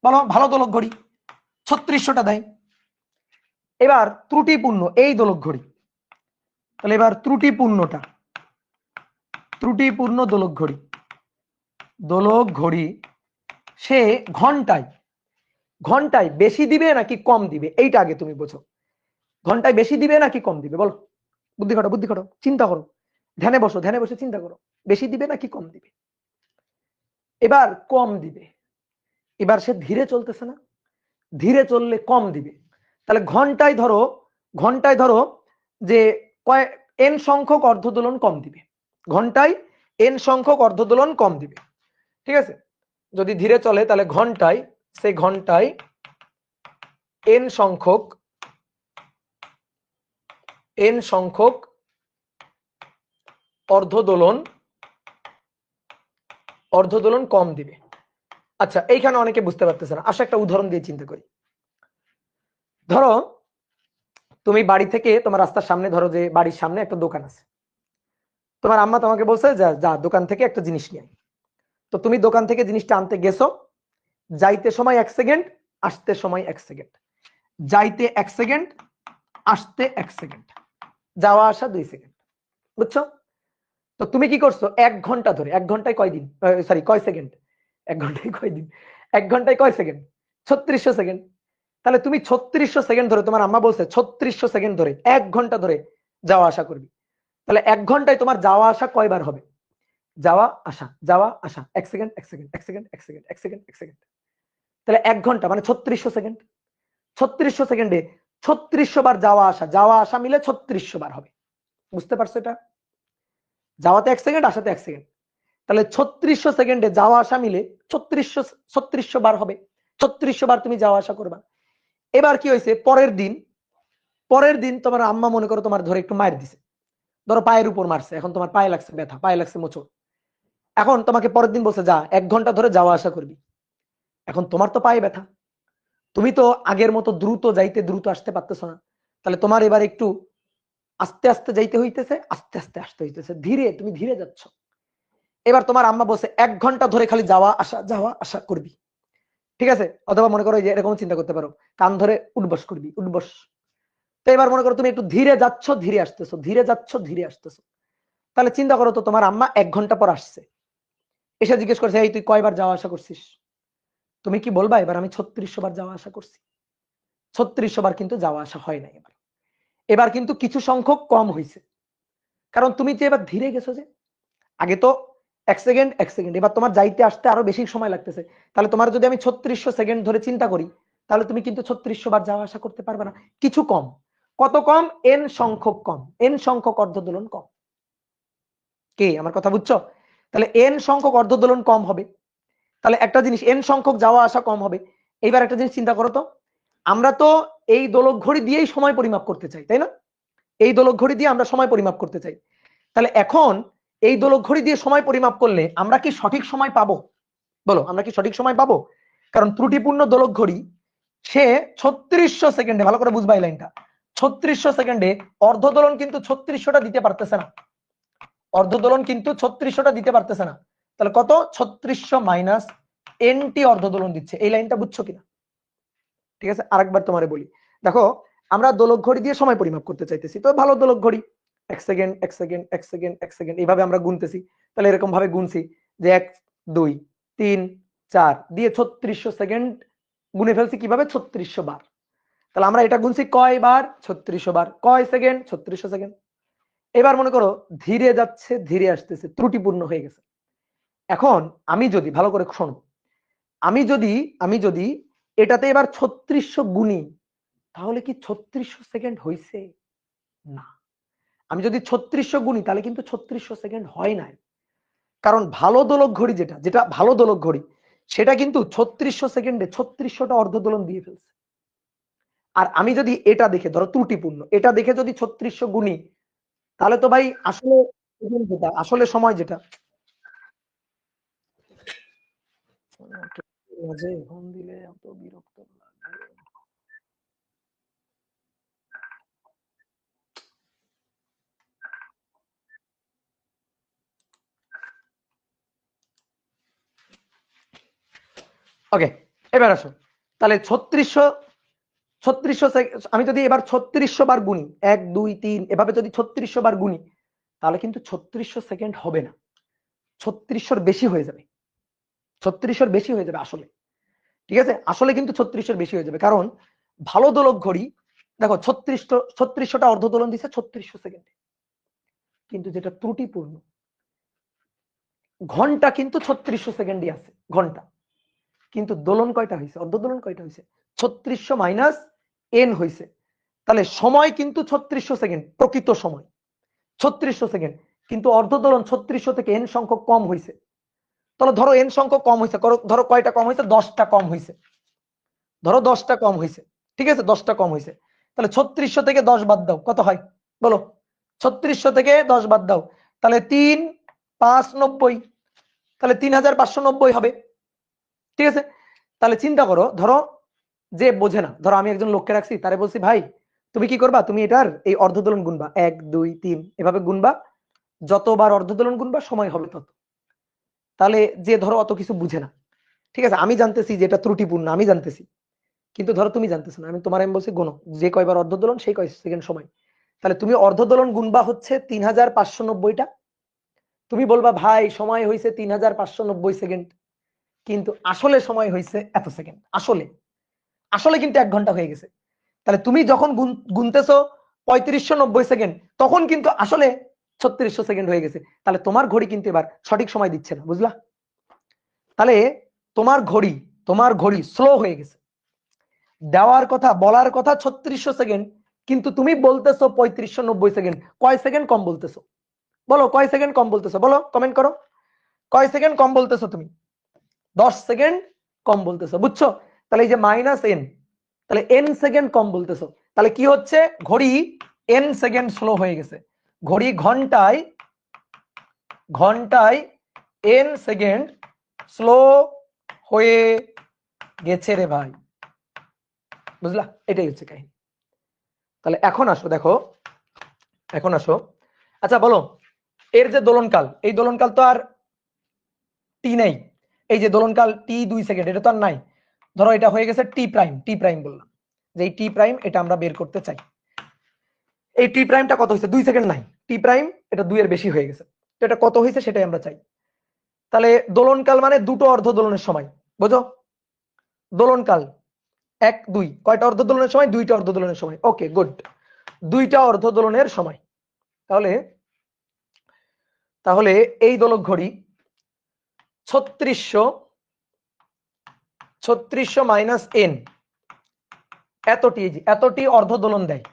বলো? ভালো দোলক ঘড়ি 3600টা দেয়। এবার ত্রুটিপূর্ণ এই দোলক ঘড়ি, তাহলে এবার ত্রুটিপূর্ণটা, ত্রুটিপূর্ণ দোলক ঘড়ি, দোলক ঘড়ি সে ঘন্টায়, ঘন্টায় বেশি দিবে নাকি কম দিবে? এইটা আগে তুমি বোঝো। ঘন্টায় বেশি দিবে নাকি কম দিবে? বলো, বুদ্ধি খাটো, বুদ্ধি খাটো, চিন্তা করো, ধ্যানে বসো, ধ্যানে বসে চিন্তা করো, বেশি দিবে নাকি কম দিবে? এবার কম দিবে। এবার সে ধীরে চলতেছে না? ধীরে চললে কম দিবে। তাহলে ঘন্টায় ধরো, ঘন্টায় ধরো যে কয় এন সংখ্যক অর্ধদোলন কম দিবে, ঘন্টায় এন সংখ্যক অর্ধদোলন কম দিবে। ঠিক আছে? যদি ধীরে চলে তাহলে ঘন্টায়, সেই ঘন্টায় এন সংখ্যক, এন সংখ্যক অর্ধদোলন, অর্ধদোলন কম দিবে। আচ্ছা এইখানে অনেকে বুঝতে পারতেছে না, আসলে একটা উদাহরণ দিয়ে চিন্তা করি। ধরো তুমি বাড়ি থেকে তোমার রাস্তার সামনে, ধরো যে বাড়ির সামনে একটা দোকান আছে, তোমার আম্মা তোমাকে বলছে যা যা দোকান থেকে একটা জিনিস নিয়ে। তো তুমি দোকান থেকে জিনিসটা আনতে গেছো, যাইতে সময় 1 সেকেন্ড, আসতে সময় 1 সেকেন্ড, যাইতে 1 সেকেন্ড, আসতে 1 সেকেন্ড, যাওয়া আসা 2 সেকেন্ড। বুঝছো? তো তুমি কি করছো? 1 ঘন্টা ধরে, 1 ঘন্টায় কয় দিন, সরি কয় সেকেন্ড, 1 ঘন্টায় কয় দিন, 1 ঘন্টায় কয় সেকেন্ড? 3600 সেকেন্ড। তাহলে তুমি 3600 সেকেন্ড ধরে, তোমার আম্মা বলছে 3600 সেকেন্ড ধরে 1 ঘন্টা ধরে যাওয়া আসা করবি। তাহলে 1 ঘন্টায় তোমার যাওয়া আসা কয়বার হবে? যাওয়া আসা, যাওয়া আসা, 1 second 1 second 1 second 1 second 1 second 1 second. তাহলে 1 ঘন্টা মানে 3600 সেকেন্ড। 3600 সেকেন্ডে 3600 বার যাওয়া আসা, যাওয়া আসা মিলে 3600 বার হবে। বুঝতে পারছো এটা? যাওয়াতে 1 সেকেন্ড, আসাতে 1 সেকেন্ড। তাহলে 3600 সেকেন্ডে যাওয়া আসা মিলে 3600 বার হবে। 3600 বার তুমি যাওয়া আসা করবা। এবার কি হয়েছে? পরের দিন পরের দিন তোমার আম্মা মনে করো তোমার ধরে একটু মার দিছে, ধরো পায়ের উপর মারছে, এখন তোমার পায়ে লাগছে ব্যথা, পায়ে লাগছে মোচড়। এখন তোমাকে পরের দিন বলছে যা 1 ঘন্টা ধরে যাওয়া আসা করবি। এখন তোমার তো পায়ে ব্যথা, তুমি তো আগের মতো দ্রুত যাইতে দ্রুত আসতে পারতেছো না, তাহলে তোমার এবার একটু আস্তে আস্তে যাইতে হইতেছে, আস্তে আস্তে আসতে হইতেছে, ধীরে, তুমি ধীরে যাচ্ছ। এবার তোমার আম্মা বলছে 1 ঘন্টা ধরে খালি যাওয়া আসা করবি, ঠিক আছে? অথবা মনে করো যে এরকম চিন্তা করতে পারো, কান ধরে উঠবস করবি, উঠবস। তো এবার মনে করো তুমি একটু ধীরে যাচ্ছ ধীরে আসতেছো, ধীরে যাচ্ছ ধীরে আসতেছো। তাহলে চিন্তা করো তো তোমার আম্মা 1 ঘন্টা পর আসছে, এসে জিজ্ঞেস করছে এই তুই কয়বার যাওয়া আসা করছিস? তুমি কি বলবা এবার আমি 3600 বার যাওয়া আসা করছি? 3600 বার কিন্তু যাওয়া আসা হয় না। এবার এবার কিন্তু কিছু সংখ্যক কম হয়েছে, কারণ তুমি যে এবার ধীরে গেছো, যে আগে তো 1 সেকেন্ড 1 সেকেন্ড, এবার তোমার যাইতে আসতে আরো বেশি সময় লাগতেছে। তাহলে তোমার যদি আমি 3600 সেকেন্ড ধরে চিন্তা করি, তাহলে তুমি কিন্তু 3600 বার যাওয়া আসা করতে পারবে না। কিছু কম, কত কম? এন সংখ্যক কম, এন সংখ্যক অর্ধদোলন কম। কে আমার কথা বুঝছো? তাহলে এন সংখ্যক অর্ধদোলন কম হবে, তাহলে একটা জিনিস এন সংখ্যক যাওয়া আসা কম হবে। এইবার একটা জিনিস চিন্তা করো তো, আমরা তো এই দোলক ঘড়ি দিয়েই সময় পরিমাপ করতে চাই, তাই না? এই দোলক ঘড়ি দিয়ে আমরা সময় পরিমাপ করতে চাই। তাহলে এখন এই দোলক ঘড়ি দিয়ে সময় পরিমাপ করলে আমরা কি সঠিক সময় পাবো? বলো, আমরা কি সঠিক সময় পাবো? কারণ ত্রুটিপূর্ণ দোলক ঘড়ি সে 3600 সেকেন্ডে, ভালো করে বুঝবা এই লাইনটা, 3600 সেকেন্ডে অর্ধদোলন কিন্তু 3600টা দিতে পারতেছে না, অর্ধদোলন কিন্তু 3600টা দিতে পারতেছে না। তাহলে কত? 3600 মাইনাস এনটি অর্ধদোলন দিচ্ছে। এই লাইনটা বুঝছো কিনা? ঠিক আছে, আরেকবার তোমারে বলি। দেখো, আমরা দোলক ঘড়ি দিয়ে সময় পরিমাপ করতে চাইতেছি, তো ভালো দোলক ঘড়ি 1 সেকেন্ড 1 সেকেন্ড 1 সেকেন্ড 1 সেকেন্ড এইভাবে আমরা গুনতেছি। তাহলে এরকম ভাবে গুনছি যে 1 2 3 4 দিয়ে 3600 সেকেন্ড গুনে ফেলছি। কিভাবে? 3600 বার। তাহলে আমরা এটা গুনছি কয় বার? 3600 বার। কয় সেকেন্ড? 3600 সেকেন্ড। এবার মনে করো ধীরে যাচ্ছে ধীরে আসতেছে, ত্রুটিপূর্ণ হয়ে গেছে। এখন আমি যদি ভালো করে শোনো, আমি যদি এটাতে এবার 3600 গুনি, তাহলে কি 3600 সেকেন্ড হইছে? না। আমি যদি 3600 গুনি, তাহলে কিন্তু 3600 সেকেন্ড হয় নাই। কারণ ভালো দোলক ঘড়ি যেটা ভালো দোলক ঘড়ি, সেটা কিন্তু 3600 সেকেন্ডে 3600টা অর্ধদোলন দিয়ে ফেলছে। আর আমি যদি এটা দেখে, ধরো ত্রুটিপূর্ণ, এটা দেখে যদি 3600 গুনি, তাহলে তো ভাই আসলে যেটা আসলে সময় যেটা ফোন দিলে এত বিরক্ত লাগে। ওকে, এবার আসো। তাহলে 3600 আমি যদি এবার 3600 বার গুনি, 1 2 3 এভাবে যদি 3600 বার গুনি, তাহলে কিন্তু 3600 সেকেন্ড হবে না, 3600-র বেশি হয়ে যাবে, 3600-র বেশি হয়ে যাবে আসলে। ঠিক আছে, আসলে কিন্তু 3600-র বেশি হয়ে যাবে। কারণ ভালো দোলক ঘড়ি দেখো 3600টা অর্ধদোলন দিচ্ছে 3600 সেকেন্ডে, কিন্তু যেটা ত্রুটিপূর্ণ ঘন্টা কিন্তু 3600 সেকেন্ডই আছে, ঘন্টা। কিন্তু দোলন কয়টা হয়েছে? অর্ধদোলন কয়টা হয়েছে? 3600 মাইনাস এন হয়েছে। তাহলে সময় কিন্তু 3600 সেকেন্ড, প্রকৃত সময় 3600 সেকেন্ড, কিন্তু অর্ধদোলন 3600 থেকে এন সংখ্যক কম হয়েছে। তাহলে ধরো এন সংখ্যক কম হয়েছে, ধরো কয়টা কম হয়েছে? 10টা কম হয়েছে, ধরো 10টা কম হয়েছে, ঠিক আছে, 10টা কম হয়েছে। তাহলে 3600 থেকে 10 বাদ দাও, কত হয় বলো? 3600 থেকে 10 বাদ দাও, তাহলে 3 5 90, তাহলে 3590 হবে। ঠিক আছে, তাহলে চিন্তা করো, ধরো যে বোঝে না, ধরো আমি একজন লোককে রাখছি, তারে বলছি ভাই তুমি কি করবা, তুমি এটার এই অর্ধদোলন গুনবা 1 2 3 এভাবে গুনবা, যতবার অর্ধদোলন গুনবা সময় হবে তত। তাহলে যে ধরো অত কিছু বুঝে না, ঠিক আছে, আমি জানতেছি যে এটা ত্রুটিপূর্ণ, আমি জানতেছি, কিন্তু ধরো তুমি জানতেছো না, আমি বলছি গুনো যে কয়বার অর্ধদোলন সেই কয় সেকেন্ড সময়। তাহলে তুমি অর্ধদোলন গুনবা হচ্ছে 3590টা, তুমি বলবা ভাই সময় হয়েছে 3590 সেকেন্ড, কিন্তু আসলে সময় হয়েছে এত সেকেন্ড, আসলে আসলে কিন্তু 1 ঘন্টা হয়ে গেছে। তাহলে তুমি যখন গুনতেছো 3590 সেকেন্ড, তখন কিন্তু আসলে 3600 সেকেন্ড হয়ে গেছে। তাহলে তোমার ঘড়ি কিন্তু এবার সঠিক সময় দিচ্ছে না, বুঝলা? তাহলে তোমার ঘড়ি স্লো হয়ে গেছে, দেওয়ার কথা বলার কথা 3600 সেকেন্ড, কিন্তু তুমি বলতেছো 3590 সেকেন্ড। কয় সেকেন্ড কম বলতেছো বলো? কয় সেকেন্ড কম বলতেছো বলো? কমেন্ট করো, কয় সেকেন্ড কম বলতেছো তুমি? 10 সেকেন্ড কম বলতেছো, বুঝছো? তাহলে এই যে মাইনাস এন, তাহলে এন সেকেন্ড কম বলতেছো। তাহলে কি হচ্ছে, ঘড়ি n সেকেন্ড স্লো হয়ে গেছে, ঘড়ি ঘন্টায় n সেকেন্ড স্লো হয়ে গেছে রে ভাই, বুঝলা? এটাই হচ্ছে কাহিনী। তাহলে এখন আসো, দেখো এখন আসো, আচ্ছা বলো এর যে দোলনকাল, এই দোলনকাল তো আর টি নেই, এই যে দোলনকাল টি 2 সেকেন্ড, এটা তো আর নাই। ধরো এটা হয়ে গেছে টি প্রাইম বললাম, যে এই টি প্রাইম এটা আমরা বের করতে চাই। এই টি প্রাইমটা কত হয়েছে, 2 সেকেন্ড নাই, টি প্রাইম এটা 2 এর বেশি হয়ে গেছে, তো এটা কত হয়েছে সেটাই আমরা চাই। তাহলে দোলনকাল মানে দুটো অর্ধ দোলনের সময়, বুঝো? দোলনকাল 1 2 কয়টা অর্ধ দোলনের সময়, 2টা অর্ধ দোলনের সময়। ওকে গুড, 2টা অর্ধ দোলনের সময়। তাহলে তাহলে এই দোলক ঘড়ি 3600 মাইনাস n, এতটি অর্ধ দোলন দেয়,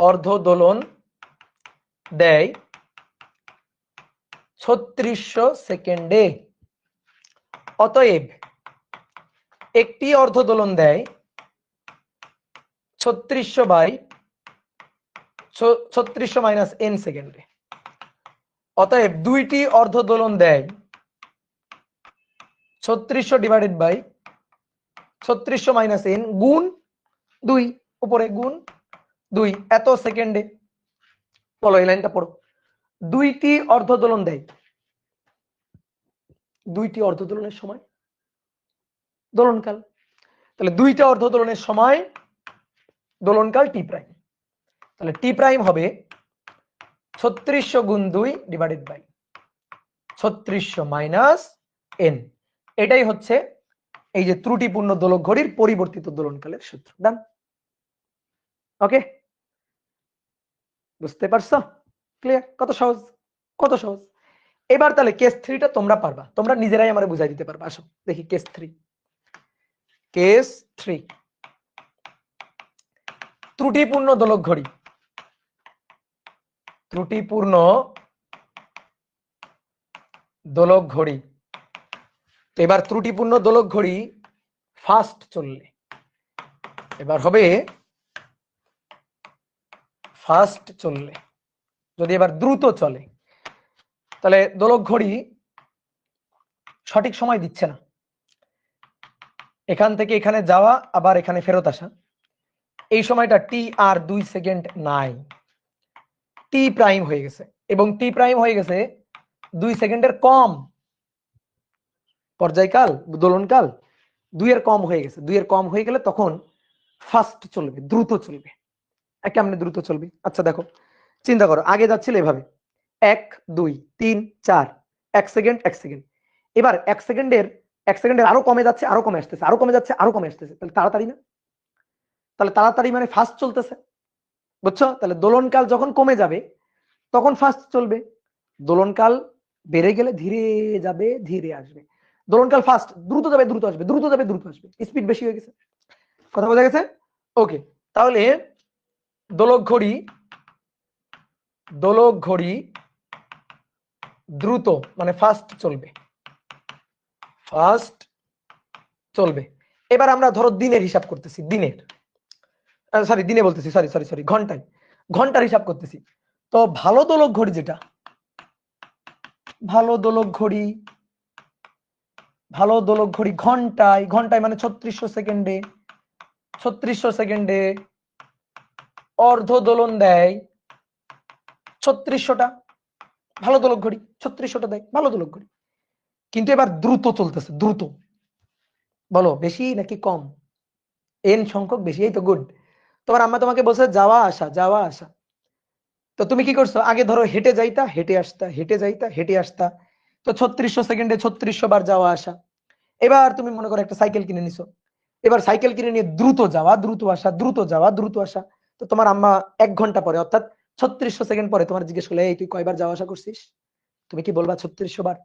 অর্ধ দোলন দেয় 3600 সেকেন্ডে। অতএব একটি অর্ধ দোলন দেয় 3600 মাইনাস n সেকেন্ডে। অতএব দুইটি অর্ধ দোলন দেয় 3600 ডিভাইডেড বাই 3600 মাইনাস n গুণ 2, উপরে গুণ 2 এত সেকেন্ডে। বলো এই লাইনটা পড়ো, দুইটি অর্ধ দোলন দেয়, দুইটি অর্ধ দোলনের সময় দোলনকাল, তাহলে দুইটা অর্ধ দোলনের সময় দোলনকাল টি প্রাইম। তাহলে টি প্রাইম হবে 3600 গুণ 2 ডিভাইডেড বাই 3600 মাইনাস n। এটাই হচ্ছে এই যে ত্রুটিপূর্ণ দোলক ঘড়ির পরিবর্তিত দোলনকালের সূত্র। ডান? ওকে, বুঝতে পারছো? ক্লিয়ার? কত সহজ, কত সহজ। এবার তাহলে কেস 3টা তোমরা পারবা, তোমরা নিজেরাই আমারে বুঝাই দিতে পারবা। আসো দেখি কেস 3। কেস 3, ত্রুটিপূর্ণ দোলক ঘড়ি, ত্রুটিপূর্ণ দোলক ঘড়ি। এবার ত্রুটিপূর্ণ দোলক ঘড়ি ফাস্ট চললে, এবার হবে ফাস্ট চললে, যদি এবার দ্রুত চলে, তাহলে দোলক ঘড়ি সঠিক সময় দিচ্ছে না, এখান থেকে এখানে যাওয়া আবার এখানে ফেরত আসা, এই সময়টা টি আর 2 সেকেন্ড নাই, টি প্রাইম হয়ে গেছে, এবং টি প্রাইম হয়ে গেছে 2 সেকেন্ডের কম, পর্যায়কাল দোলনকাল 2 এর কম হয়ে গেছে, 2 এর কম হয়ে গেলে তখন ফাস্ট চলবে, দ্রুত চলবে। কেমনে দ্রুত চলবে? আচ্ছা দেখো, চিন্তা করো, আগে যাচ্ছিল এভাবে 1 2 3 4, 1 সেকেন্ড 1 সেকেন্ড, এবার 1 সেকেন্ডের আরো কমে যাচ্ছে, আরো কমে আসতেছে, আরো কমে যাচ্ছে, আরো কমে আসতেছে, তাহলে তাড়াতাড়ি না? তাহলে তাড়াতাড়ি মানে ফাস্ট চলতেছে, বুঝছো? তাহলে দোলনকাল যখন কমে যাবে তখন ফাস্ট চলবে, দোলনকাল বেড়ে গেলে ধীরে যাবে ধীরে আসবে, দোলনকাল ফাস্ট দ্রুত যাবে দ্রুত আসবে, দ্রুত যাবে দ্রুত আসবে, স্পিড বেশি হয়ে গেছে। কথা বোঝা গেছে? ওকে, তাহলে দোলক ঘড়ি দ্রুত মানে ফাস্ট চলবে, ফাস্ট চলবে। এবার আমরা ধরো দিনের হিসাব করতেছি, দিনের সরি দিনে বলতেছি, সরি সরি সরি ঘন্টায়, ঘন্টার হিসাব করতেছি। তো ভালো দোলক ঘড়ি যেটা, ভালো দোলক ঘড়ি ঘন্টায়, ঘন্টায় মানে 3600 সেকেন্ডে, 3600 সেকেন্ডে অর্ধ দোলন দেয় 3600টা, ভালো দোলক ঘড়ি 3600টা দেয়, ভালো দোলক ঘড়ি। কিন্তু এবার দ্রুত চলতেছে, দ্রুত, বলো বেশি নাকি কম? এন সংখ্যক বেশি, এই তো গুড। তোমার আম্মা তোমাকে বলছে যাওয়া আসা যাওয়া আসা, তো তুমি কি করছো? আগে ধরো হেঁটে যাইতা হেঁটে আসতা, হেঁটে যাইতা হেঁটে আসতা, তো 3600 সেকেন্ডে 3600 বার যাওয়া আসা। এবার তুমি মনে করো একটা সাইকেল কিনে নিছো, এবার সাইকেল কিনে নিয়ে দ্রুত যাওয়া দ্রুত আসা, দ্রুত যাওয়া দ্রুত আসা। তো তোমার আম্মা 1 ঘন্টা পরে অর্থাৎ 3600 সেকেন্ড পরে তোমার জিজ্ঞেস করলে এই তুই কয়বার যাওয়া আসা করছিস? তুমি কি বলবা 3600 বার?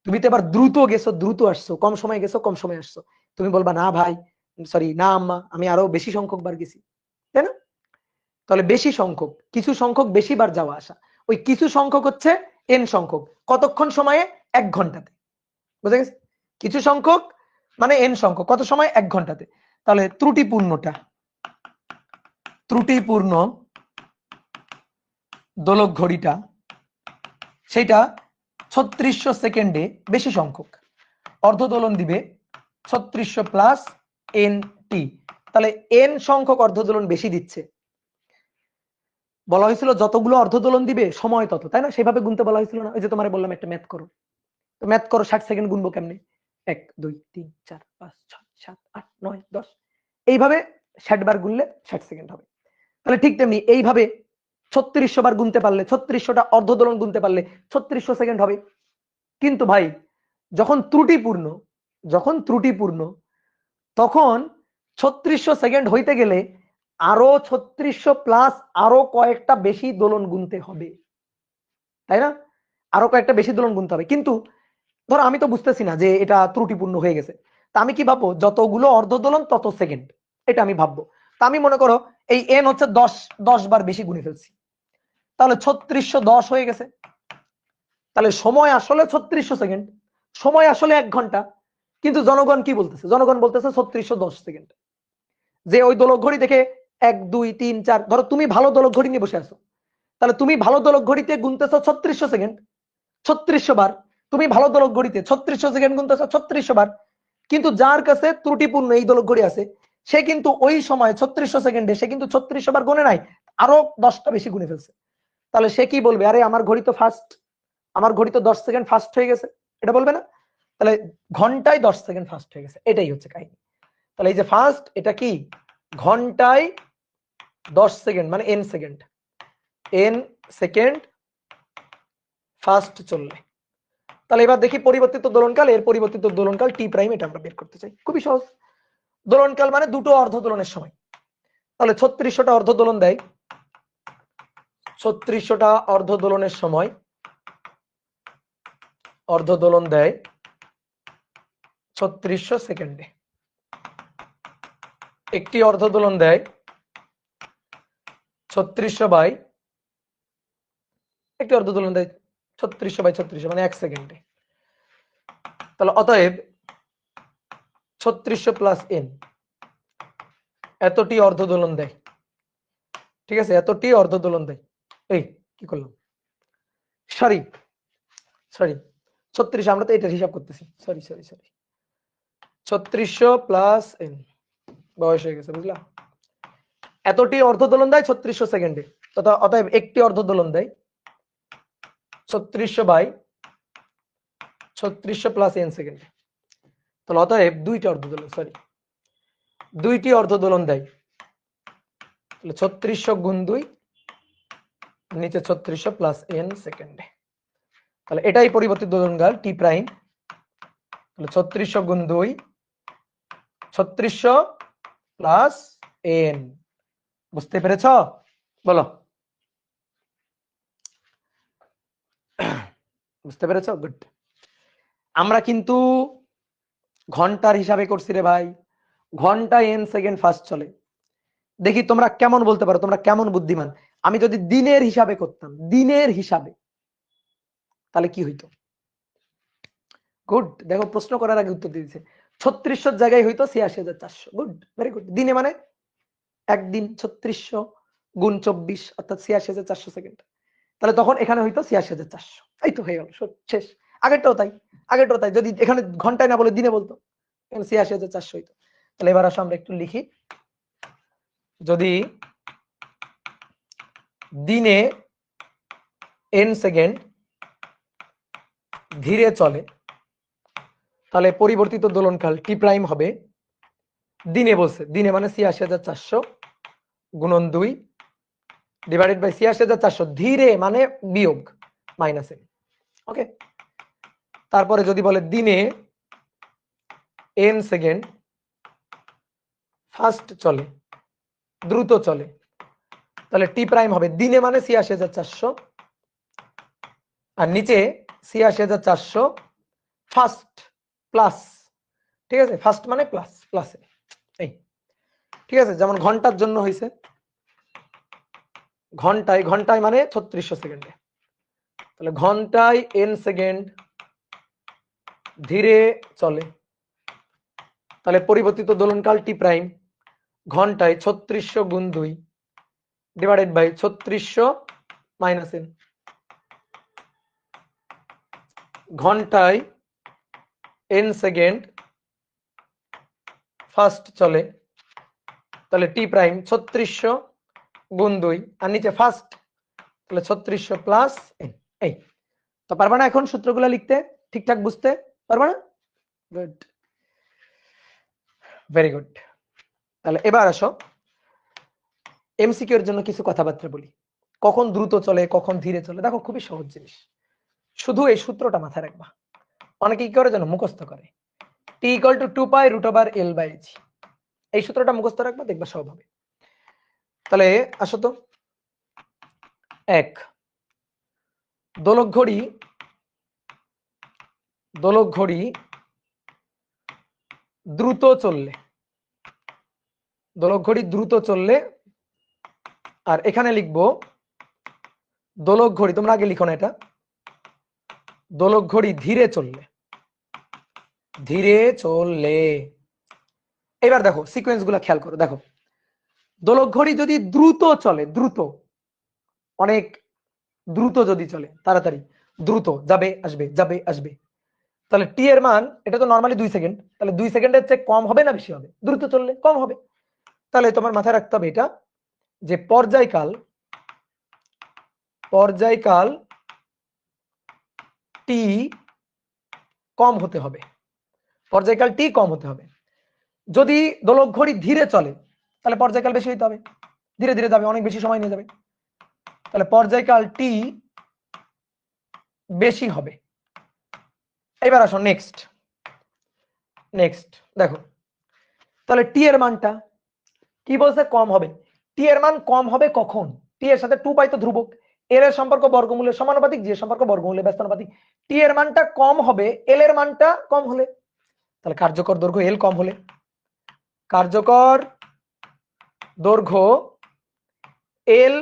তুমি তো এবার দ্রুত গেছো দ্রুত আসছো, কম সময় গেছো কম সময় আসছো, তুমি বলবা না ভাই, সরি না আম্মা, আমি আরো বেশি সংখ্যক বার গেছি, তাই না? তাহলে বেশি সংখ্যক, কিছু সংখ্যক বেশি বার যাওয়া আসা, ওই কিছু সংখ্যক হচ্ছে এন সংখ্যক, কতক্ষণ সময়ে? 1 ঘন্টাতে, বুঝা গেছে? কিছু সংখ্যক মানে এন সংখ্যক, কত সময়? 1 ঘন্টাতে। তাহলে ত্রুটিপূর্ণ দোলক ঘড়িটা সেটা 3600 সেকেন্ডে বেশি সংখ্যক অর্ধ দোলন দিবে 3600 প্লাস এন টি। তাহলে এন সংখ্যক অর্ধ দোলন বেশি দিচ্ছে। বলা হয়েছিল যতগুলো অর্ধ দোলন দিবে সময় তত, তাই না? সেভাবে গুনতে বলা হয়েছিল না? ওই যে তোমারে বললাম একটা ম্যাথ করো, তো ম্যাথ করো 60 সেকেন্ড গুনবো কেমনে? 1 2 3 4 5 6 7 8 9 10 এইভাবে 60 বার গুনলে 60 সেকেন্ড হবে। তাহলে ঠিক তেমনি এইভাবে 3600 বার গুনতে পারলে, 3600টা অর্ধ দোলন গুনতে পারলে 3600 সেকেন্ড হবে। কিন্তু ভাই যখন ত্রুটিপূর্ণ তখন 3600 সেকেন্ড হইতে গেলে আরো 3600 প্লাস আরো কয়েকটা বেশি দোলন গুনতে হবে, তাই না? আরো কয়েকটা বেশি দোলন গুনতে হবে। কিন্তু ধরো আমি তো বুঝতেছি না যে এটা ত্রুটিপূর্ণ হয়ে গেছে, তা আমি কি ভাববো? যতগুলো অর্ধ দোলন তত সেকেন্ড, এটা আমি ভাববো। তা আমি মনে করো এই এন হচ্ছে 10 বার বেশি গুনে ফেলছি, তাহলে 3610 হয়ে গেছে। তাহলে সময় আসলে 3600 সেকেন্ড, সময় আসলে 1 ঘন্টা, কিন্তু জনগণ কি বলতেছে? জনগণ বলতেছে 3610 সেকেন্ড। যে ওই দোলক ঘড়ি দেখে 1 2 3 4, ধরো তুমি ভালো দোলক ঘড়ি নিয়ে বসে আছো, তাহলে তুমি ভালো দোলক ঘড়িতে গুনতেছো 3600 সেকেন্ড, 3600 বার। তুমি ভালো দোলক ঘড়িতে 3600 সেকেন্ড গুনতেছো 3600 বার। কিন্তু যার কাছে ত্রুটিপূর্ণ এই দোলক ঘড়ি আছে, সে কিন্তু ওই সময় 3600 সেকেন্ডে সে কিন্তু 3600 বার গুনে নাই, আরো 10টা বেশি গুনে ফেলছে। তাহলে সে কি বলবে? আরে আমার ঘড়ি তো ফাস্ট, আমার ঘড়ি তো 10 সেকেন্ড ফাস্ট হয়ে গেছে, এটা বলবে না? তাহলে ঘন্টায় 10 সেকেন্ড ফাস্ট হয়ে গেছে, এটাই হচ্ছে কাহিনী। তাহলে এই যে ফাস্ট, এটা কি ঘন্টায় 10 সেকেন্ড মানে এন সেকেন্ড ফাস্ট চললে। তাহলে এবার দেখি পরিবর্তিত দোলনকাল, এর পরিবর্তিত দোলনকাল টি প্রাইম, এটা আমরা বের করতে চাই। খুবই সহজ। দোলনকাল মানে দুটো অর্ধ দোলনের সময়। তাহলে 3600টা অর্ধ দোলন দেয়, 3600টা অর্ধ দোলনের সময় অর্ধ দোলন দেয় 3600 সেকেন্ডে। একটি অর্ধ দোলন দেয় 3600 বাই, একটি অর্ধ দোলন দেয় 3600 বাই 3600 মানে 1 সেকেন্ডে। তাহলে অতএব 3600 প্লাস এন এতটি অর্ধ দোলন দেয়, ঠিক আছে? এতটি অর্ধ দোলন দেয়। এই কি করলাম? সরি 3600, আমরা তো এটা হিসাব করতেছি, সরি 3600 প্লাস এন, বয়স হয়ে গেছে, বুঝলা? এতটি অর্ধ দোলন দেয় 3600 সেকেন্ডে, অতএব একটি অর্ধ দোলন দেয় 3600 বাই 3600 প্লাস এন সেকেন্ডে। তাহলে অতএব দুইটি অর্ধ দোলন দেয়। তাহলে 3600 গুণ 2 নিচে 3600 প্লাস এন সেকেন্ডে। তাহলে এটাই পরিবর্তিত দোলনকাল টি প্রাইম। তাহলে 3600 গুণ 2 3600 প্লাস এন। বুঝতে পেরেছ? বলো, বুঝতে পেরেছ? গুড। আমরা কিন্তু ঘন্টার হিসাবে করছি রে ভাই, ঘন্টায় এন সেকেন্ড ফাস্ট চলে। দেখি তোমরা কেমন বলতে পারো, তোমরা কেমন বুদ্ধিমান। আমি যদি দিনের হিসাবে করতাম, দিনের হিসাবে, তাহলে কি হইতো? গুড, দেখো প্রশ্ন করার আগে উত্তর দিয়েছে। 3600 জায়গায় হইতো 86400। Good, very good. দিনে মানে একদিন 3600 গুণ 24 অর্থাৎ 86400 সেকেন্ড। তাহলে তখন এখানে হইতো 86400। এই তো হয়ে গেল, শেষ। আগেরটাও তাই, যদি এখানে ঘন্টায় না বলে দিনে বলতো, এখানে 86400 হইতো। তাহলে এবার আসো আমরা একটু লিখি। যদি দিনে এন সেকেন্ড ধীরে চলে, তাহলে পরিবর্তিত দোলনকাল টি প্রাইম হবে, দিনে বলছে, দিনে মানে 86400 গুণন 2 ডিভাইডেড বাই 86400, ধীরে মানে বিয়োগ মাইনাস এন। ওকে, তারপরে যদি বলে দিনে এন সেকেন্ড ফাস্ট চলে, দ্রুত চলে, তাহলে টি প্রাইম হবে দিনে মানে 86400 আর নিচে 86400 ফাস্ট প্লাস, ঠিক আছে? ফাস্ট মানে প্লাস, প্লাসে এই, ঠিক আছে? যেমন ঘন্টার জন্য হয়েছে ঘন্টায় মানে 3600 সেকেন্ডে। তাহলে ঘন্টায় এন সেকেন্ড ধীরে চলে, তাহলে পরিবর্তিত দোলনকাল টি প্রাইম ঘন্টায় 3600 গুণ 2 ডিভাইডেড বাই 3600 মাইনাস n, ঘন্টায় n সেকেন্ড ফার্স্ট চলে, তাহলে টি প্রাইম 3600 গুণ 2 আর নিচে ফার্স্ট, তাহলে 3600 প্লাস n। এই তো পারবা না এখন সূত্রগুলো লিখতে, ঠিকঠাক বুঝতে পারবা না? Good, very good. তাহলে এবার আসো এমসিকিউ এর জন্য কিছু কথাবার্তা বলি। কখন দ্রুত চলে কখন ধীরে চলে, দেখো খুবই সহজ জিনিস, শুধু এই সূত্রটা মাথায় রাখবা। অনেকে কি করে জানো, মুখস্থ করে t = 2 পাই √L/g, এই সূত্রটা মুখস্থ রাখবা, দেখবা সহজ হবে। তাহলে আসো তো, এক, দোলক ঘড়ি দ্রুত চললে, দোলক ঘড়ি দ্রুত চললে, আর এখানে লিখবো দোলক ঘড়ি, তোমরা আগে লিখো না এটা, দোলক ঘড়ি ধীরে চললে, ধীরে চললে। এবার দেখো সিকোয়েন্স গুলা খেয়াল করো, দেখো দোলক ঘড়ি যদি দ্রুত চলে, দ্রুত অনেক দ্রুত যদি চলে, তাড়াতাড়ি দ্রুত যাবে আসবে যাবে আসবে, তাহলে টি এর মান, এটা তো নরমালি 2 সেকেন্ড, তাহলে 2 সেকেন্ডের চেয়ে কম হবে না বেশি হবে? দ্রুত চললে কম হবে। তাহলে তোমার মাথায় রাখতে হবে এটা, যে পর্যায়কাল টি কম হতে হবে, পর্যায়কাল টি কম হতে হবে। যদি দোলক ঘড়ি ধীরে চলে তাহলে পর্যায়কাল বেশি হতে হবে, ধীরে ধীরে যাবে, অনেক বেশি সময় নিয়ে যাবে, তাহলে পর্যায়কাল টি বেশি হবে। এবার আসো নেক্সট দেখো, তাহলে টি এর মানটা কি বলছে, কম হবে। টি এর মান কম হবে কখন? টি এর সাথে 2 পাই তো ধ্রুবক, এর এর সম্পর্ক বর্গমূলের সমানুপাতিক, যে সম্পর্ক বর্গমূলের ব্যস্তানুপাতিক। টি এর মানটা কম হবে এল এর মানটা কম হলে, তাহলে কার্যকর দৈর্ঘ্য এল কম হলে, কার্যকর দৈর্ঘ্য এল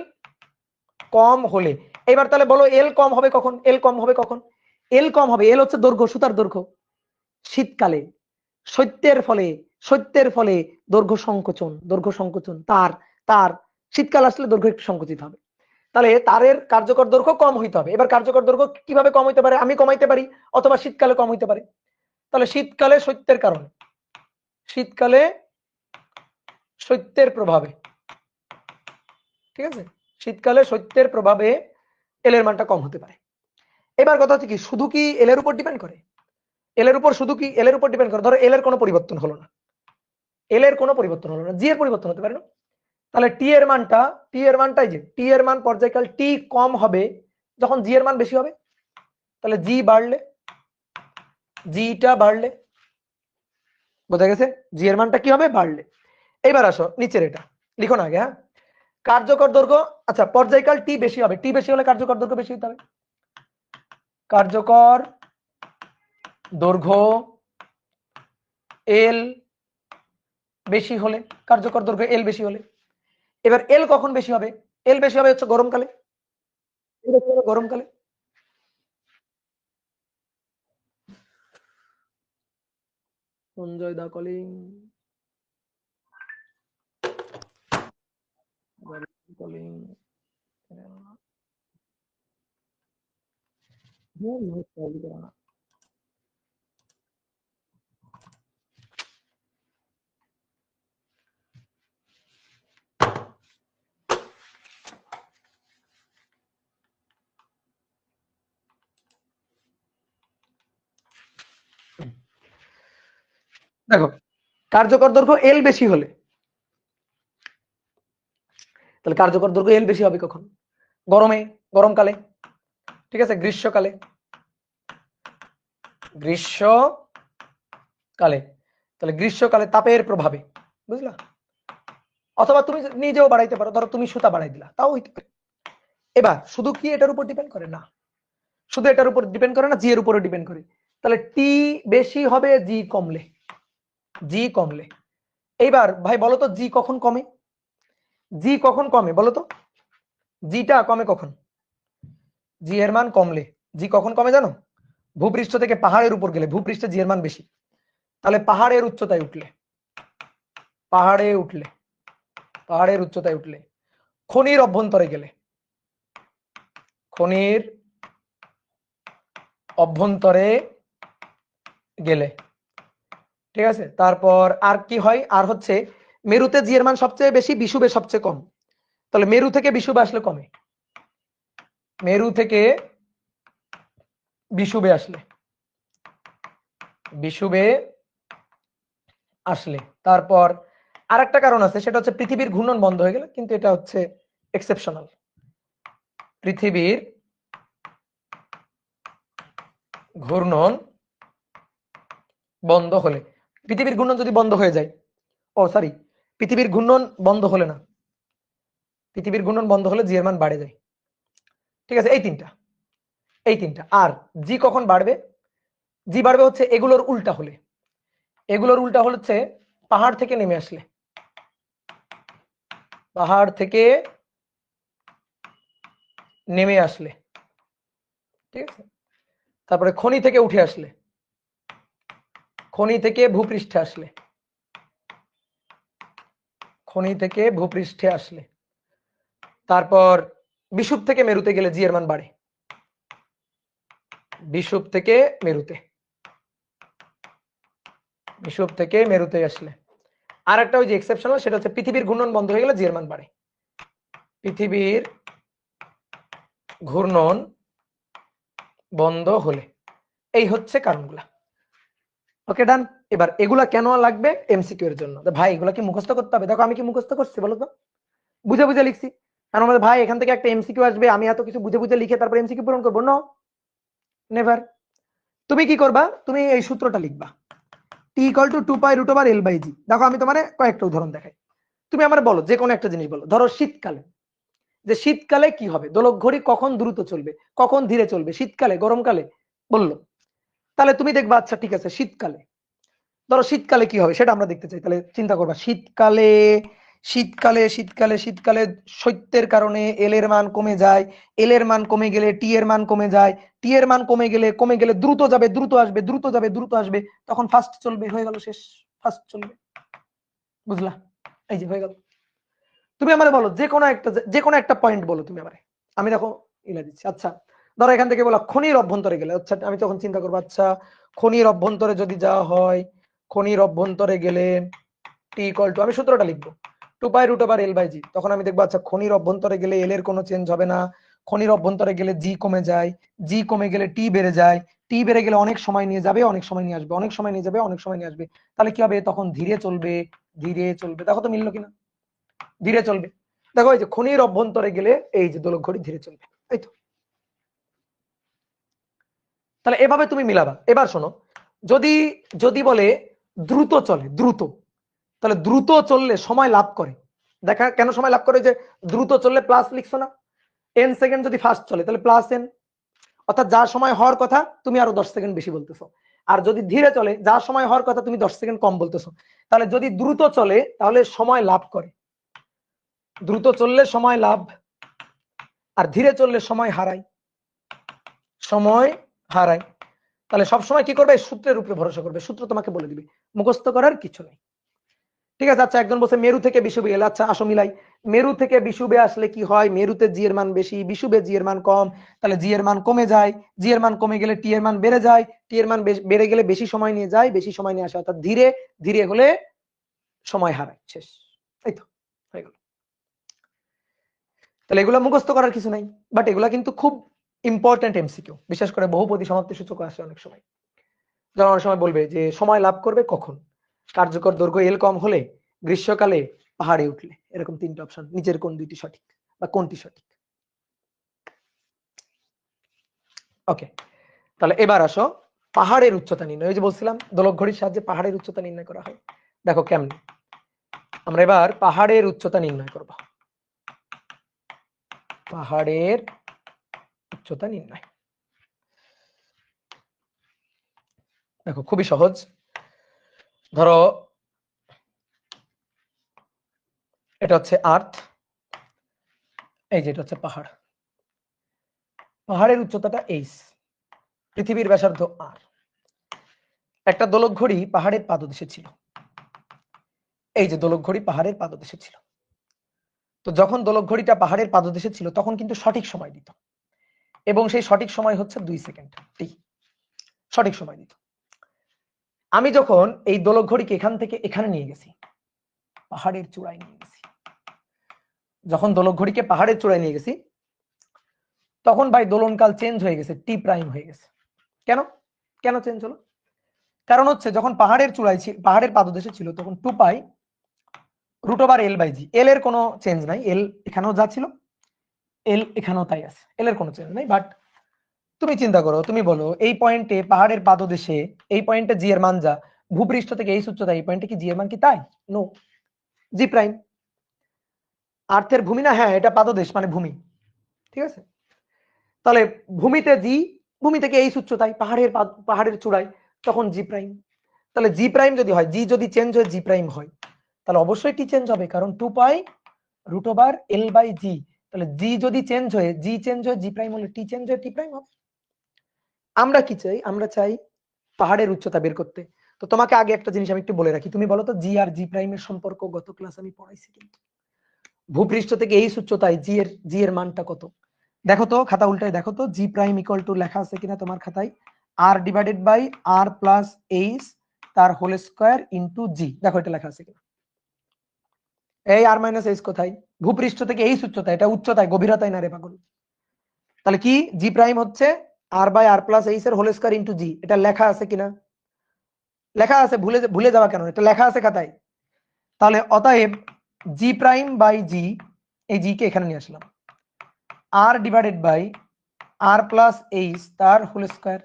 কম হলে। এবার তাহলে বলো এল কম হবে কখন? এল কম হবে কখন? এল কম হবে, এল হচ্ছে দৈর্ঘ্য, সুতার দৈর্ঘ্য, শীতকালে, শৈত্যের ফলে দৈর্ঘ্য সংকোচন, তার শীতকাল আসলে দৈর্ঘ্য একটু সংকুচিত হবে, তাহলে তারের কার্যকর দৈর্ঘ্য কম হইতে হবে। এবার কার্যকর দৈর্ঘ্য কিভাবে কম হইতে পারে? আমি কমাইতে পারি, অথবা শীতকালে কম হইতে পারে। তাহলে শীতকালে শৈত্যের কারণে, শীতকালে শৈত্যের প্রভাবে, ঠিক আছে, শীতকালে শৈত্যের প্রভাবে এল এর মানটা কম হতে পারে। এবার কথা হচ্ছে কি, শুধু কি এল এর উপর ডিপেন্ড করে? এল এর উপর শুধু কি এল এর উপর ডিপেন্ড করে? ধরো এল এর কোনো পরিবর্তন হলো না, এল এর কোনো পরিবর্তন হলো না, জি এর পরিবর্তন হতে পারে না, তাহলে টি এর মানটাই যে টি এর মান পর্যায়কাল টি কম হবে যখন জি এর মান বেশি হবে, তাহলে জি বাড়লে, জিটা বাড়লে, বোঝা গেছে? জি এর মানটা কি হবে? বাড়লে। এবার আসো নিচের এটা লিখো না আগে, হ্যাঁ, কার্যকর দৈর্ঘ্য, আচ্ছা পর্যায়কাল টি বেশি হবে, টি বেশি হলে কার্যকর দৈর্ঘ্য বেশি হতে হবে, কার্যকর দৈর্ঘ্য এল বেশি হলে, কার্যকর দৈর্ঘ্য এল বেশি হলে। এবার এল কখন বেশি হবে? এল বেশি হবে হচ্ছে গরমকালে, গরমকালে। সঞ্জয় দা কলিং, দেখো কার্যকর দৈর্ঘ্য এল বেশি হলে, তাহলে কার্যকর দৈর্ঘ্য এল বেশি হবে কখন? গরমকালে, ঠিক আছে, গ্রীষ্মকালে, তাহলে গ্রীষ্মকালে তাপের প্রভাবে, বুঝলা? অথবা তুমি নিজেও বাড়াইতে পারো, ধরো তুমি সুতা বাড়াই দিলা, তাও হইতে পারে। এবার শুধু কি এটার উপর ডিপেন্ড করে? না, শুধু এটার উপর ডিপেন্ড করে না, জি এর উপরও ডিপেন্ড করে। তাহলে টি বেশি হবে জি কমলে। এইবার ভাই বলো তো জি কখন কমে? জি কখন কমে বলো তো? জিটা কমে কখন? জি এর মান কমলে। জি কখন কমে জানো? ভূপৃষ্ঠ থেকে পাহাড়ের উপর গেলে, ভূপৃষ্ঠে জি এর মান বেশি, তাহলে পাহাড়ের উচ্চতায় উঠলে, পাহাড়ের উচ্চতায় উঠলে, খনির অভ্যন্তরে গেলে, খনির অভ্যন্তরে গেলে, ঠিক আছে। তারপর আর কি হয়, আর হচ্ছে মেরুতে জি এর মান সবচেয়ে বেশি, বিষুবে সবচেয়ে কম। তাহলে মেরু থেকে বিষুবে আসলে কমে, মেরু থেকে বিষুবে আসলে, বিষুবে আসলে। তারপর আরেকটা কারণ আছে, সেটা হচ্ছে পৃথিবীর ঘূর্ণন বন্ধ হয়ে গেলে, কিন্তু এটা হচ্ছে এক্সেপশনাল। পৃথিবীর ঘূর্ণন বন্ধ হলে, পৃথিবীর ঘূর্ণন যদি বন্ধ হয়ে যায়, পৃথিবীর ঘূর্ণন বন্ধ হলে না, পৃথিবীর ঘূর্ণন বন্ধ হলে জি এর মান বাড়ে যায়, ঠিক আছে। এই তিনটা। আর জি কখন বাড়বে, জি বাড়বে হচ্ছে এগুলোর উল্টা হলে, এগুলোর উল্টা হচ্ছে পাহাড় থেকে নেমে আসলে, পাহাড় থেকে নেমে আসলে, ঠিক আছে। তারপরে খনি থেকে উঠে আসলে, খনি থেকে ভূপৃষ্ঠে আসলে, খনি থেকে ভূপৃষ্ঠে আসলে। তারপর বিষুব থেকে মেরুতে গেলে জি এর মান বাড়ে, বিষুব থেকে মেরুতে, বিষুব থেকে মেরুতে আসলে। আর একটা ওই যে এক্সেপশনাল, সেটা হচ্ছে পৃথিবীর ঘূর্ণন বন্ধ হয়ে গেলে জি এর মান বাড়ে, পৃথিবীর ঘূর্ণন বন্ধ হলে। এই হচ্ছে কারণগুলা। ওকে ডান। এবার এগুলা কেন লাগবে, এমসিকিউ এর জন্য। ভাই এগুলা কি মুখস্থ করতে হবে? দেখো আমি কি মুখস্থ করছি বলো তো, বুঝে বুঝে লিখছি। কারণ আমাদের ভাই এখান থেকে একটা এমসিকিউ আসবে, আমি এত কিছু বুঝে বুঝে লিখে তারপর এমসিকিউ পূরণ করবো? No, never. তুমি কি করবা, তুমি এই সূত্রটা লিখবা, টি ইকুয়াল টু 2π√L/g। দেখো আমি তোমার কয়েকটা উদাহরণ দেখাই, তুমি আমার বলো যে কোনো একটা জিনিস বলো। ধরো শীতকালে, যে শীতকালে কি হবে, দোলক ঘড়ি কখন দ্রুত চলবে, কখন ধীরে চলবে, শীতকালে, গরমকালে, বললো। তাহলে তুমি দেখবা, আচ্ছা ঠিক আছে, শীতকালে, ধরো শীতকালে কি হবে সেটা আমরা দেখতে চাই। তাহলে চিন্তা করবা, শীতকালে শীতকালে শীতকালে শীতকালে শৈত্যের কারণে এল এর মান কমে যায়, এল এর মান কমে গেলে টি এর মান কমে যায়, টি এর মান কমে গেলে দ্রুত যাবে, দ্রুত আসবে, দ্রুত যাবে, দ্রুত আসবে, তখন ফাস্ট চলবে, হয়ে গেল, শেষ, ফাস্ট চলবে। বুঝলা? এই যে হয়ে গেল। তুমি আমারে বলো যে কোনো একটা পয়েন্ট বলো তুমি আমারে, আমি দেখো ইলা দিচ্ছি। আচ্ছা ধরো এখান থেকে বলা খনির অভ্যন্তরে গেলে, আচ্ছা আমি তখন চিন্তা করবো, আচ্ছা খনির অভ্যন্তরে যদি যাওয়া হয়, খনির অভ্যন্তরে গেলে টি ইকুয়াল টু, আমি সূত্রটা লিখবো 2π√L/g। তখন আমি দেখবো, আচ্ছা খনির অভ্যন্তরে গেলে এল এর কোনো চেঞ্জ হবে না, খনির অভ্যন্তরে গেলে জি কমে যায়, জি কমে গেলে টি বেড়ে যায়, টি বেড়ে গেলে অনেক সময় নিয়ে যাবে, অনেক সময় নিয়ে আসবে, অনেক সময় নিয়ে যাবে, অনেক সময় নিয়ে আসবে। তাহলে কি হবে, তখন ধীরে চলবে, ধীরে চলবে। দেখো তো মিললো কিনা, ধীরে চলবে। দেখো এই যে খনির অভ্যন্তরে গেলে এই যে দোলক ঘড়ি ধীরে চলবে, এই তো। তাহলে এভাবে তুমি মিলাবা। এবার শোনো, যদি যদি বলে দ্রুত চলে, দ্রুত, তাহলে দ্রুত চললে সময় লাভ করে। দেখা কেন সময় লাভ করে, যে দ্রুত চললে প্লাস লিখছো না, এন সেকেন্ড যদি ফাস্ট চলে তাহলে প্লাস এন, অর্থাৎ যা সময় হওয়ার কথা তুমি আরো 10 সেকেন্ড বেশি বলতেছো। আর যদি ধীরে চলে, যা সময় হওয়ার কথা তুমি 10 সেকেন্ড কম বলতেছো। তাহলে যদি দ্রুত চলে তাহলে সময় লাভ করে, দ্রুত চললে সময় লাভ, আর ধীরে চললে সময় হারায়, সময় হারায়। তাহলে সবসময় কি করবে, সূত্রের উপরে ভরসা করবে, সূত্র তোমাকে বলে দিবে, মুখস্থ করার কিছু নেই, ঠিক আছে। আচ্ছা একজন বলছে মেরু থেকে বিষুবে এলে, আচ্ছা আসো মিলাই, মেরু থেকে বিষুবে আসলে কি হয়, মেরুতে জি এর মান বেশি, বিষুবে জি এর মান কম, তাহলে জি এর মান কমে যায়, জি এর মান কমে গেলে টি এর মান বেড়ে যায়, টি এর মান বেড়ে গেলে বেশি সময় নিয়ে যায়, বেশি সময় নিয়ে আসে, অর্থাৎ ধীরে ধীরে হলে সময় হারায়, শেষ। এই তো হয়ে গেল। তাহলে এগুলো মুখস্থ করার কিছু নাই, বাট এগুলা কিন্তু খুব ইম্পর্টেন্ট এমসিকিউ, বিশেষ করে বহুপদী সমাপ্তি সূচক আসে অনেক সময়। যেমন অনেক সময় বলবে যে সময় লাভ করবে কখন, কার্যকর দৈর্ঘ্য এল কম হলে, গ্রীষ্মকালে, পাহাড়ে উঠলে। এরকম তিনটা অপশন, নিচের কোন দুইটি সঠিক বা কোনটি সঠিক। ওকে, তাহলে এবার আসো পাহাড়ের উচ্চতা নির্ণয়। ওই যে বলছিলাম দোলক ঘড়ির সাহায্যে পাহাড়ের উচ্চতা নির্ণয় করা হয়। দেখো কেমন, আমরা এবার পাহাড়ের উচ্চতা নির্ণয় করব। পাহাড়ের উচ্চতা নির্ণয়, দেখো খুবই সহজ। ধরো এটা হচ্ছে আর্থ, এই যে এটা হচ্ছে পাহাড়, পাহাড়ের উচ্চতাটা এইচ, পৃথিবীর ব্যাসার্ধ আর। একটা দোলক ঘড়ি পাহাড়ের পাদদেশে ছিল। এই যে দোলক ঘড়ি পাহাড়ের পাদদেশে ছিল। তো যখন দোলক ঘড়িটা পাহাড়ের পাদদেশে ছিল তখন কিন্তু সঠিক সময় দিত, এবং সেই সঠিক সময় হচ্ছে 2 সেকেন্ড টি, সঠিক সময় দিত। আমি যখন এই দোলক ঘড়িকে এখান থেকে এখানে নিয়ে গেছি, পাহাড়ের চূড়ায় নিয়ে গেছি, যখন দোলক ঘড়িকে পাহাড়ের চূড়ায় নিয়ে গেছি তখন ভাই দোলনকাল চেঞ্জ হয়ে গেছে, টি প্রাইম হয়ে গেছে। কেন কেন চেঞ্জ হলো? কারণ হচ্ছে যখন পাহাড়ের চূড়ায় পাহাড়ের পাদদেশে ছিল তখন 2 pi root over L by জি, এল এর কোনো চেঞ্জ নাই, এল এখানেও যা ছিল এল এখানেও তাই আছে, এল এর কোনো চেঞ্জ নাই। বাট তুমি চিন্তা করো, তুমি বলো এই পয়েন্টে পাহাড়ের পাদদেশে এই পয়েন্টে জি এর মান যা, ভূপৃষ্ঠ থেকে এই উচ্চতা এই পয়েন্টে কি জি এর মান কি তাই? নো, জি প্রাইম। আর্থের ভূমি না, হ্যাঁ এটা পাদদেশ মানে ভূমি, ঠিক আছে। তাহলে ভূমিতে জি, ভূমি থেকে এই উচ্চতায় পাহাড়ের চূড়ায়, তখন জি প্রাইম। তাহলে জি প্রাইম যদি হয়, জি যদি চেঞ্জ হয়ে জি প্রাইম হয় তাহলে অবশ্যই টি চেঞ্জ হবে, কারণ 2 pi root over L by g. তাহলে জি যদি চেঞ্জ হয়ে জি প্রাইম হলে টি চেঞ্জ হয়ে টি প্রাইম হবে। আমরা কি চাই? আমরা চাই পাহাড়ের উচ্চতা বের করতে। তো তোমাকে আগে একটা জিনিস আমি একটু বলে রাখি, তুমি বলো তো জি আর জি প্রাইমের সম্পর্ক গত ক্লাস আমি পড়াইছি কিন্তু। ভূপৃষ্ঠ থেকে এই উচ্চতায় জি এর মানটা কত? দেখো তো, খাতা উল্টায় দেখো তো, জি প্রাইম ইকুয়াল টু লেখা আছে কিনা তোমার খাতায়, R divided by R plus H তার হোল স্কয়ার ইনটু জি। দেখো এটা লেখা আছে কিনা? এই আর মাইনাস এইচ কোথায়? ভূপৃষ্ঠ থেকে এই উচ্চতায়, এটা উচ্চতায়, গভীরতায় না রে পাগল। তাহলে কি জি প্রাইম হচ্ছে আর বাই আর প্লাস এইচ এর হোল স্কয়ার ইনটু জি। এটা লেখা আছে কিনা? লেখা আছে, ভুলে যাওয়া কেন, এটা লেখা আছে খাতায়। তাহলে অতএব জি প্রাইম বাই জি, এই জি কে এখানে নিয়ে আসলাম, আর divided by R plus H তার হোল স্কয়ার।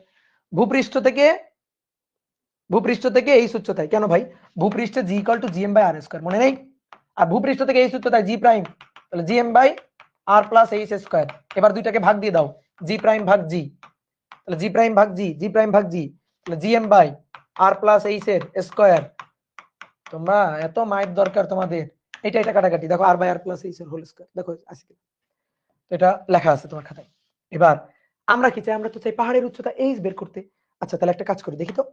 ভূপৃষ্ঠ থেকে এই উচ্চতায়, কেন ভাই? ভূপৃষ্ঠে G equal to GM by R square, মনে নেই? আর ভূপৃষ্ঠ থেকে এই উচ্চতায় জি প্রাইম, তাহলে GM by R plus H square. এবার দুইটাকে ভাগ দিয়ে দাও, জি প্রাইম ভাগ জি, তাহলে জি প্রাইম ভাগ জি, জি প্রাইম ভাগ জি, তাহলে GM by R plus H এর স্কয়ার। তোমরা এত মাইট দরকার তোমাদের, এটা কাটাকাটি, দেখো আর বাই আর প্লাস এইচ এর হোল স্কয়ার, দেখো আজকে এটা লেখা আছে তোমার খাতায়। এবার আমরা কি চাই? আমরা তো চাই পাহাড়ের উচ্চতা এইচ বের করতে। আচ্ছা তাহলে একটা কাজ করি, দেখি তো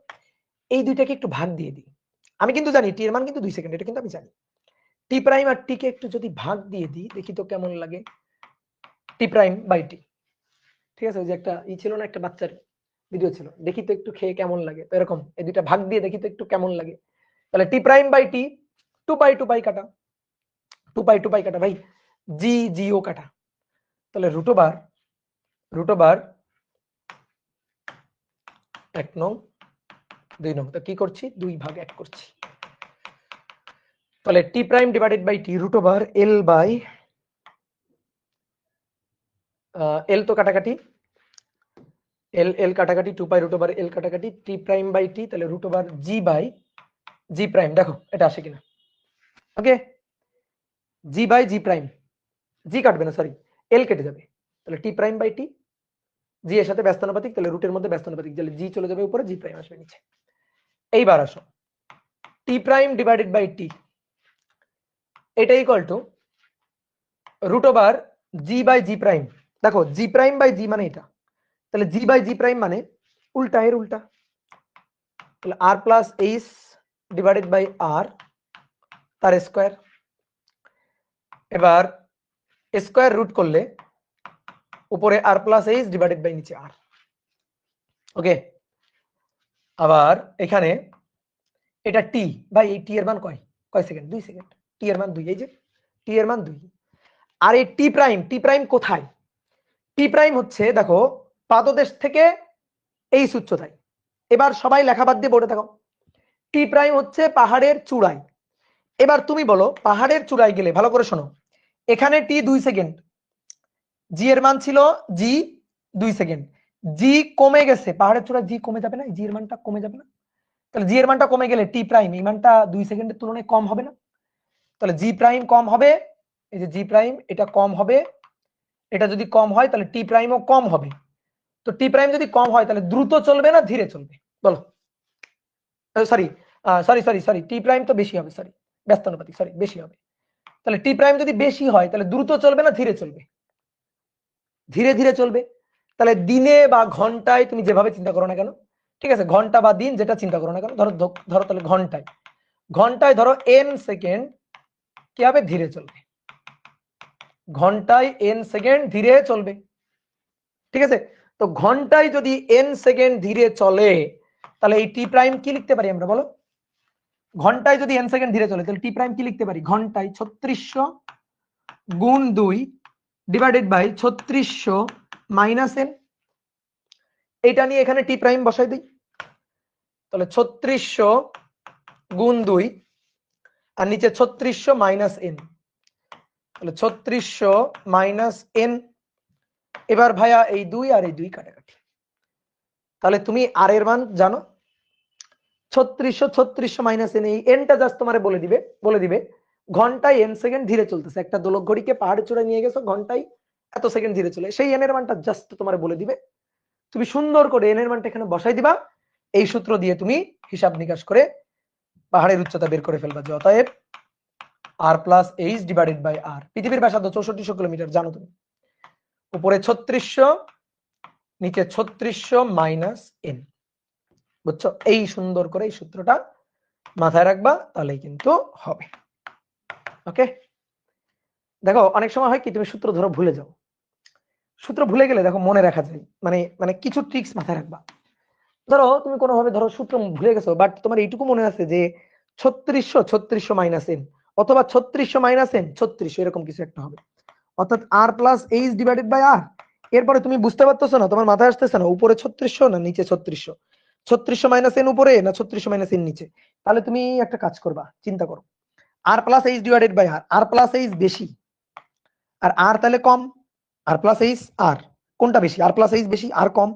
এই দুইটাকে একটু ভাগ দিয়ে দিই। আমি কিন্তু জানি টি এর মান কিন্তু 2 সেকেন্ড, এটা কিন্তু আমি জানি। টি প্রাইম আর টি কে একটু যদি ভাগ দিয়ে দিই, দেখি তো কেমন লাগে, টি প্রাইম বাই টি। ঠিক আছে, ওই যে একটা ছিল না, একটা বাচ্চার ভিডিও ছিল, দেখি তো একটু খেয়ে কেমন লাগে, তো এরকম এই দুইটা ভাগ দিয়ে দেখি তো একটু কেমন লাগে। তাহলে T prime by T, 2 pi কাটা, 2 পাই কাটা ভাই, জি জি ও কাটা, তাহলে রুট ওভার 1 নং 2 নং, তো কি করছি 2 ভাগ 1 করছি। তাহলে T prime divided by T root over L by L তো কাটাকাটি, এল এল কাটাকাটি, 2 পাই রুট ওভার এল কাটাকাটি, টি প্রাইম বাই টি, তাহলে root over g by g prime. দেখো এটা আসে কিনা, ওকে, জি বাই জি প্রাইম, জি কাটবে না সরি, এল কেটে যাবে, তাহলে টি প্রাইম বাই টি, জি এর সাথে ব্যস্তানুপাতিক, তাহলে রুটের মধ্যে ব্যস্তানুপাতিক, তাহলে জি চলে যাবে উপরে, জি প্রাইম আসবে নিচে। এইবার আসো T prime divided by T, এটা equal to root over g by g prime. দেখো জি প্রাইম বাই জি মানে এটা, তাহলে জি বাই জি প্রাইম মানে উল্টা, এর উল্টা, তাহলে আর প্লাস এইচ ডিভাইডেড বাই আর তার স্কয়ার। এবার স্কয়ার রুট করলে উপরে আর প্লাস এইচ ডিভাইডেড বাই নিচে আর, ওকে। আবার এখানে এটা টি, ভাই এই টি এর মান কয় সেকেন্ড? 2 সেকেন্ড, টি এর মান 2, এই যে টি এর মান 2। আর এই টি প্রাইম কোথায়? টি প্রাইম হচ্ছে দেখো পাদদেশ থেকে এই উচ্চতায়। এবার সবাই লেখা বাদ দিয়ে বোর্ডে থাকো, টি প্রাইম হচ্ছে পাহাড়ের চূড়ায়। এবার তুমি বলো পাহাড়ের চূড়ায় গেলে, ভালো করে শোনো, এখানে টি 2 সেকেন্ড, জি এর মান ছিল জি 2 সেকেন্ড, জি কমে গেছে, পাহাড়ের চূড়ায় জি কমে যাবে না, জি এর মানটা কমে যাবে না? তাহলে জি এর মানটা কমে গেলে টি প্রাইম এই মানটা 2 সেকেন্ডের তুলনায় কম হবে না? তাহলে জি প্রাইম কম হবে, এই যে জি প্রাইম এটা কম হবে, এটা যদি কম হয় তাহলে টি প্রাইমও কম হবে। তো টি প্রাইম যদি কম হয় তাহলে দ্রুত চলবে না ধীরে চলবে? বলো, সরি সরি টি প্রাইম তো বেশি হবে, সরি ব্যস্তানুপাতিক, সরি বেশি হবে। তাহলে টি প্রাইম যদি বেশি হয় তাহলে দ্রুত চলবে না ধীরে চলবে? ধীরে ধীরে চলবে। তাহলে দিনে বা ঘন্টায় তুমি যেভাবে চিন্তা করো না কেন, ঠিক আছে, ঘন্টা বা দিন যেটা চিন্তা করো না কেন, ধরো ধরো তাহলে ঘন্টায়, ঘন্টায় ধরো n সেকেন্ড কি হবে, ধীরে চলবে, ঘন্টায় n সেকেন্ড ধীরে চলবে। ঠিক আছে, তো ঘন্টায় যদি n সেকেন্ড ধীরে চলে তাহলে এই টি প্রাইম কি লিখতে পারি আমরা, বলো? ঘন্টায় যদি n সেকেন্ড ধীরে চলে তাহলে টি প্রাইম কি লিখতে পারি, ঘন্টায় 3600 গুণ 2 ডিভাইডেড বাই 3600 মাইনাস n। এটা নিয়ে এখানে টি প্রাইম বসাই দিই, তাহলে 3600 গুণ 2 আর নিচে 3600 মাইনাস n, তাহলে 3600 মাইনাস n। এবার ভাইয়া এই 2 আর এই 2 কাটাকাটি, তাহলে তুমি আর এর মান জানো 3600 মাইনাস n, এই nটা জাস্ট তোমারে বলে দিবে ঘন্টায় n সেকেন্ড ধীরে চলতেছে, একটা দোলক ঘড়িকে পাহাড়ে চড়ে নিয়ে গেছো, ঘন্টায় এত সেকেন্ড ধীরে চলে, সেই n এর মানটা জাস্ট তোমারে বলে দিবে, তুমি সুন্দর করে n এর মানটা এখানে বসাই দিবা, এই সূত্র দিয়ে তুমি হিসাব নিকাশ করে পাহাড়ের উচ্চতা বের করে ফেলবা। যে অতএব r plus h divided by r, পৃথিবীর ব্যাসার্ধ 6400 কিলোমিটার জানো তুমি, উপরে 3600 নিচে 3600 মাইনাস n, বুঝছো? এই সুন্দর করে এই সূত্রটা মাথায় রাখবা, তাহলেই কিন্তু হবে। ওকে, দেখো অনেক সময় হয় কি তুমি সূত্র ধরো ভুলে যাও, সূত্র ভুলে গেলে দেখো মনে রাখা যায়, মানে মানে কিছু ট্রিক্স মাথায় রাখবা। ধরো তুমি কোনোভাবে ধরো সূত্র ভুলে গেছো, বাট তোমার এইটুকু মনে আছে যে 3600 মাইনাস n, অথবা 3600 মাইনাস n 3600, এরকম কিছু একটা হবে, অর্থাৎ r plus h divided by r। এরপরে তুমি বুঝতে পারতেছো না, তোমার মাথায় আসতেছে না উপরে 3600 না নিচে 3600, 3600 মাইনাস n উপরে না 3600 মাইনাস n নিচে, তাহলে তুমি একটা কাজ করবা, চিন্তা করো r plus h divided by r, r plus h বেশি আর r তাহলে কম, r প্লাস এইচ r কোনটা বেশি, r প্লাস এইচ বেশি r কম,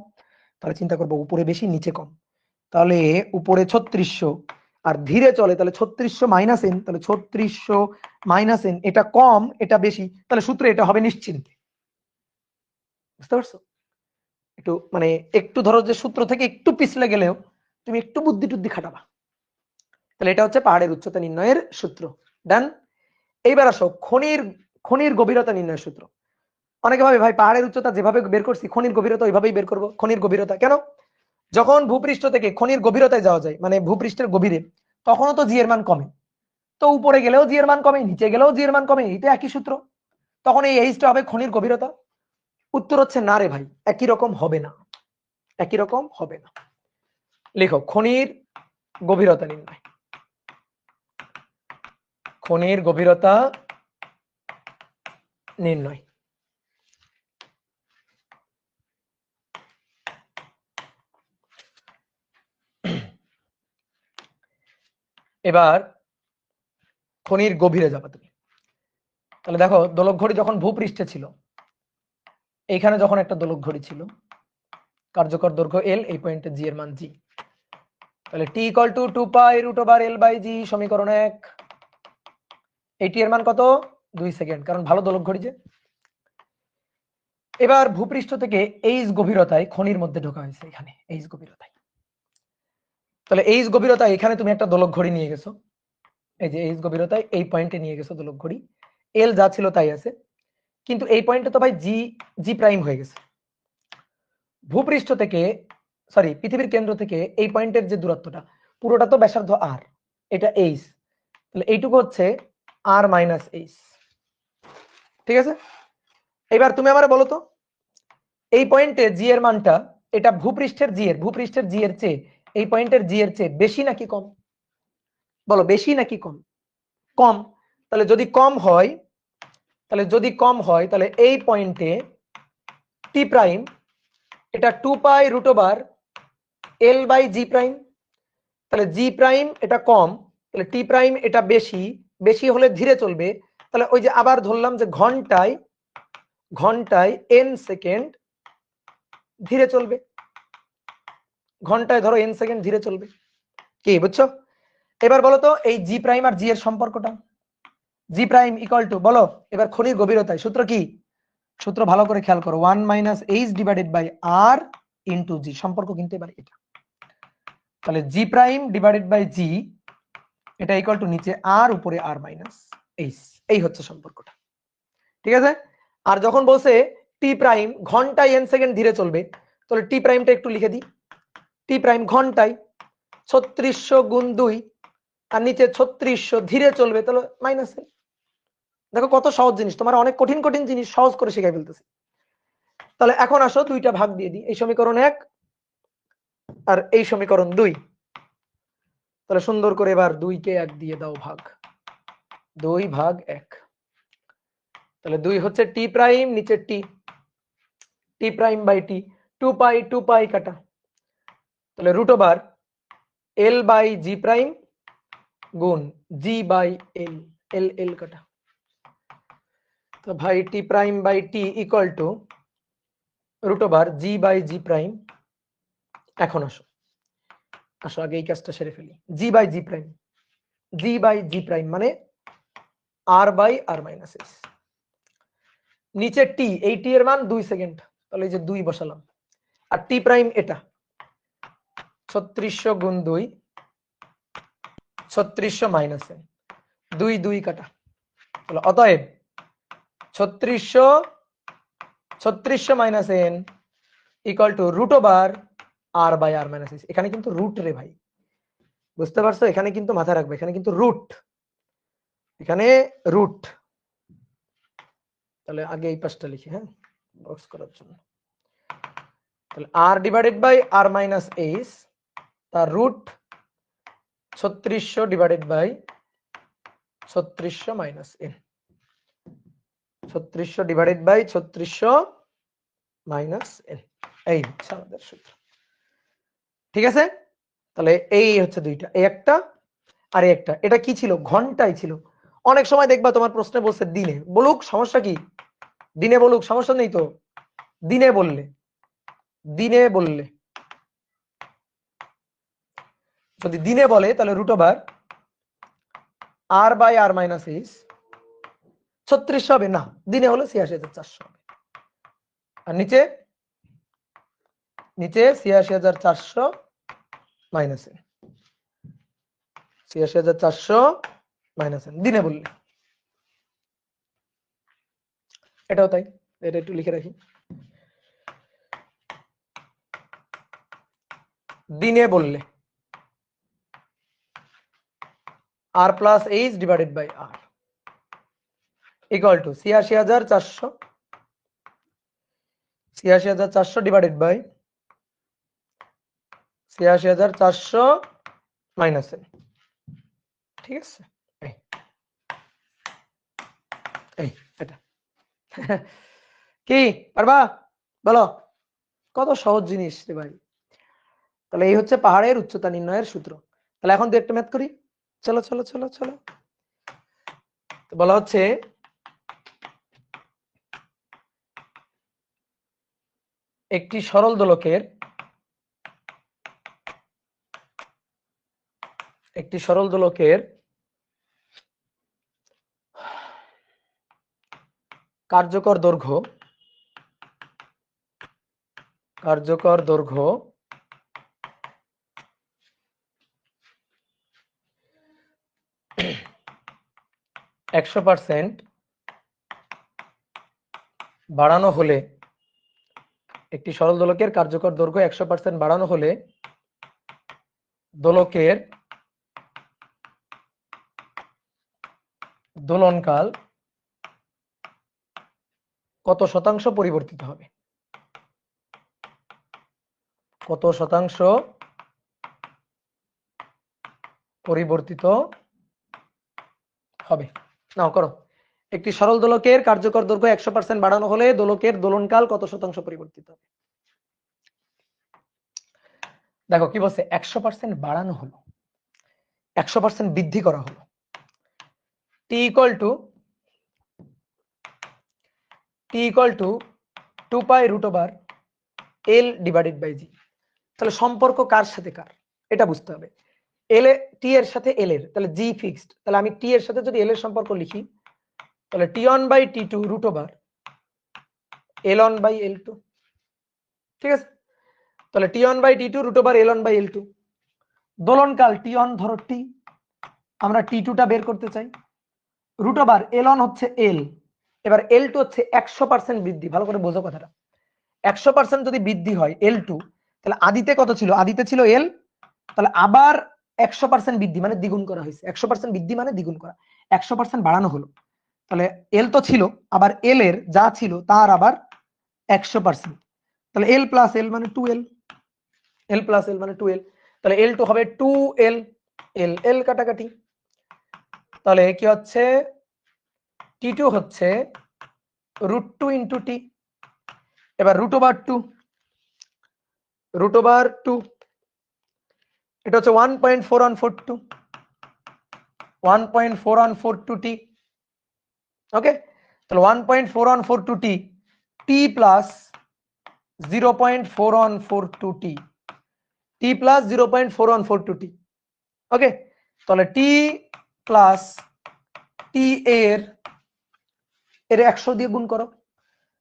তাহলে চিন্তা করবো উপরে বেশি নিচে কম, তাহলে উপরে 3600 আর ধীরে চলে, তাহলে 3600 মাইনাস n, তাহলে 3600 মাইনাস n, এটা কম এটা বেশি, তাহলে সূত্র এটা হবে নিশ্চিন্তে। বুঝতে পারছো? একটু মানে একটু ধরো যে সূত্র থেকে একটু পিছলে গেলেও তুমি একটু বুদ্ধি টুদ্ধি খাটাবা, তাহলে এটা হচ্ছে পাহাড়ের উচ্চতা নির্ণয়ের সূত্র। ডান। এইবার আসো খনির গভীরতা নির্ণয়ের সূত্র। অনেকে ভাবে ভাই পাহাড়ের উচ্চতা যেভাবে বের করছি খনির গভীরতা ওইভাবেই বের করবো। খনির গভীরতা কেন, যখন ভূপৃষ্ঠ থেকে খনির গভীরতায় যাওয়া যায়, মানে ভূপৃষ্ঠের গভীরে, তখনও তো জি এর মান কমে, তো উপরে গেলেও জি এর মান কমে, নিচে গেলেও জি এর মান কমে, এটা একই সূত্র, তখন এই এইচটা হবে খনির গভীরতা। উত্তর হচ্ছে না রে ভাই, একই রকম হবে না, একই রকম হবে না। লেখো খনির গভীরতা নির্ণয়, খনির গভীরতা নির্ণয়। এবার খনির গভীরে যাবা তুমি, তাহলে দেখো দোলক ঘড়ি যখন ভূপৃষ্ঠে ছিল, এইখানে যখন একটা দোলক ঘড়ি ছিল, কার্যকর দৈর্ঘ্য এল, এই পয়েন্টে জি এর মান জি, তাহলে T equal to 2 pi root over L by g, সমীকরণ 1। এই টি এর মান কত, 2 সেকেন্ড, কারণ ভালো দোলক ঘড়ি যে। এবার ভূপৃষ্ঠ থেকে এইচ গভীরতায় খনির মধ্যে ঢোকা হয়েছে, এখানে এইচ গভীরতায়, তাহলে এইচ গভীরতায় এখানে তুমি একটা দোলক ঘড়ি নিয়ে গেছো, এই যে এইচ গভীরতায় এই পয়েন্টে নিয়ে গেছো দোলক ঘড়ি, এল যা ছিল তাই আছে, কিন্তু এই পয়েন্টে তো ভাই জি জি প্রাইম হয়ে গেছে। ভূপৃষ্ঠ থেকে সরি পৃথিবীর কেন্দ্র থেকে এই পয়েন্টের যে দূরত্বটা পুরোটা তো ব্যাসার্ধ আর, এটা এইচ, তাহলে এইটুকু হচ্ছে আর মাইনাস এইচ। ঠিক আছে, এবার তুমি আমারে বলো তো এই পয়েন্টে জি এর মানটা, এটা ভূপৃষ্ঠের জি এর চেয়ে এই পয়েন্টের জি এর চেয়ে বেশি নাকি কম, বলো বেশি নাকি কম? কম। তাহলে যদি কম হয়, তাহলে এই পয়েন্টে টি প্রাইম এটা 2 pi root over L by g prime, তাহলে জি প্রাইম এটা কম, তাহলে টি প্রাইম এটা বেশি, বেশি হলে ধীরে চলবে, তাহলে ওই যে আবার ধরলাম যে ঘন্টায় এন সেকেন্ড ধীরে চলবে, ঘন্টায় ধরো এন সেকেন্ড ধীরে চলবে, কি বুঝছো? এবার বলো তো এই জি প্রাইম আর জি এর সম্পর্কটা, জি প্রাইম ইকুয়াল টু, বলো এবার খনির গভীরতায় সূত্র কি, সূত্র ভালো করে খেয়াল করো, 1 minus h divided by R into g, সম্পর্ক কিন্তু এবার এটা, তাহলে g prime divided by g এটা ইকুয়াল টু নিচে আর উপরে আর মাইনাস এইচ, এই হচ্ছে সম্পর্কটা। ঠিক আছে, আর যখন বলছে টি প্রাইম ঘন্টায় এন সেকেন্ড ধীরে চলবে, তাহলে টি প্রাইমটা একটু লিখে দিই, টি প্রাইম ঘন্টায় 3600 গুণ 2 আর নিচে 3600 ধীরে চলবে, তাহলে মাইনাস এল। দেখো কত সহজ জিনিস, তোমার অনেক কঠিন কঠিন জিনিস সহজ করে শিখাই ফেলতেছি। তাহলে এখন আসো দুইটা ভাগ দিয়ে দিই, এই সমীকরণ 1 আর এই সমীকরণ 2। তাহলে সুন্দর করে এবার 2 কে 1 দিয়ে দাও ভাগ, 2 ভাগ 1। তাহলে 2 হচ্ছে টি প্রাইম, নিচে টি, টি প্রাইম বাই টি, 2 পাই কাটা, তাহলে root over L by g prime গুণ g by L, L L কাটা। তো ভাই T prime by T equal to root over g by g prime. এখন আসো আসো আগে এই কাজটা সেরে ফেলি। G by g prime, g by g prime মানে R by R minus S, নিচে টি, এই টি এর মান 2 সেকেন্ড, তাহলে এই যে 2 বসালাম, আর টি প্রাইম এটা 3600 গুণ 2, 3600 মাইনাস এন, 2 2 কাটা, তাহলে অতএব 3600 minus n equal to root over R by R minus s. এখানে কিন্তু রুট রে ভাই, বুঝতে পারছো? এখানে কিন্তু মাথায় রাখবে, এখানে কিন্তু রুট, এখানে রুট। তাহলে আগে এই পাশটা লিখি, হ্যাঁ, বক্স করার জন্য। তাহলে R divided by R minus S তার root 3600 divided by 3600 minus N, 3600 divided by 3600 minus N, এই হচ্ছে আমাদের সূত্র। ঠিক আছে, তাহলে এই হচ্ছে দুইটা, এই একটা আর এই একটা। এটা কি ছিল? ঘন্টায় ছিল। অনেক সময় দেখবা তোমার প্রশ্নে বলছে দিনে, বলুক সমস্যা কি, দিনে বলুক সমস্যা নেই তো, দিনে বললে, দিনে বললে যদি দিনে বলে তাহলে root over R by R minus s 3600 হবে না, দিনে হলে 86400 হবে, আর নিচে নিচে 86400 মাইনাস এন, 86400 মাইনাস এন দিনে বললে। এটাও তাই, এটা একটু লিখে রাখি, দিনে বললে R plus h divided by R equal to 86400 divided by 86400 minus N. ঠিক আছে, এই এটা কি পারবা বলো? কত সহজ জিনিস রে ভাই। তাহলে এই হচ্ছে পাহাড়ের উচ্চতা নির্ণয়ের সূত্র। তাহলে এখন একটা ম্যাথ করি, চলো চলো চলো চলো। তো বলা হচ্ছে একটি সরল দোলকের কার্যকর দৈর্ঘ্য 100% বাড়ানো হলে, একটি সরল দোলকের কার্যকর দৈর্ঘ্য 100% বাড়ানো হলে দোলকের দোলনকাল কত শতাংশ পরিবর্তিত হবে? কত শতাংশ পরিবর্তিত হবে? নাও করো, একটি সরল দোলকের কার্যকর দৈর্ঘ্য 100% বাড়ানো হলে দোলকের দোলনকাল কত শতাংশ পরিবর্তিত হবে? দেখো কি বলছে, 100% বাড়ানো হলো, 100% বৃদ্ধি করা হলো। T equal to 2 pi root over L divided by g. তাহলে সম্পর্ক কার সাথে কার এটা বুঝতে হবে। এল এ টি এর সাথে এল এর, তাহলে জি ফিক্সড, তাহলে আমি টি এর সাথে যদি এল এর সম্পর্ক লিখি তাহলে টি1 বাই টি2 রুট ওভার এল1 বাই এল2। ঠিক আছে, তাহলে টি1 বাই টি2 রুট ওভার এল1 বাই এল2। দোলনকাল টি1 ধরো টি, আমরা টি2টা বের করতে চাই, রুট ওভার এল1 হচ্ছে এল, এবার এল2 হচ্ছে 100% বৃদ্ধি। ভালো করে বোঝো কথাটা, 100% যদি বৃদ্ধি হয় এল2, তাহলে আদিতে কত ছিল? আদিতে ছিল এল, তাহলে আবার 100% বৃদ্ধি মানে দ্বিগুণ করা হয়েছে। 100% বৃদ্ধি মানে দ্বিগুণ করা, 100% বাড়ানো হলো। তাহলে এল তো ছিল, আবার এল এর যা ছিল তার আবার 100%। তাহলে এল প্লাস এল মানে 2l, এল প্লাস এল মানে 2l। তাহলে এল টু হবে 2l, এল এল কাটাকাটি। তাহলে কি হচ্ছে? টি টু হচ্ছে √2 ইন্টু টি। এবার √2, √2 এটা হচ্ছে 1.4142, 1.4142 টি। ওকে, তাহলে 1.4142 টি, টি প্লাস 0.4142 টি, টি প্লাস 0.4142 টি। ওকে, তাহলে টি প্লাস টি এর 100 দিয়ে গুণ করো,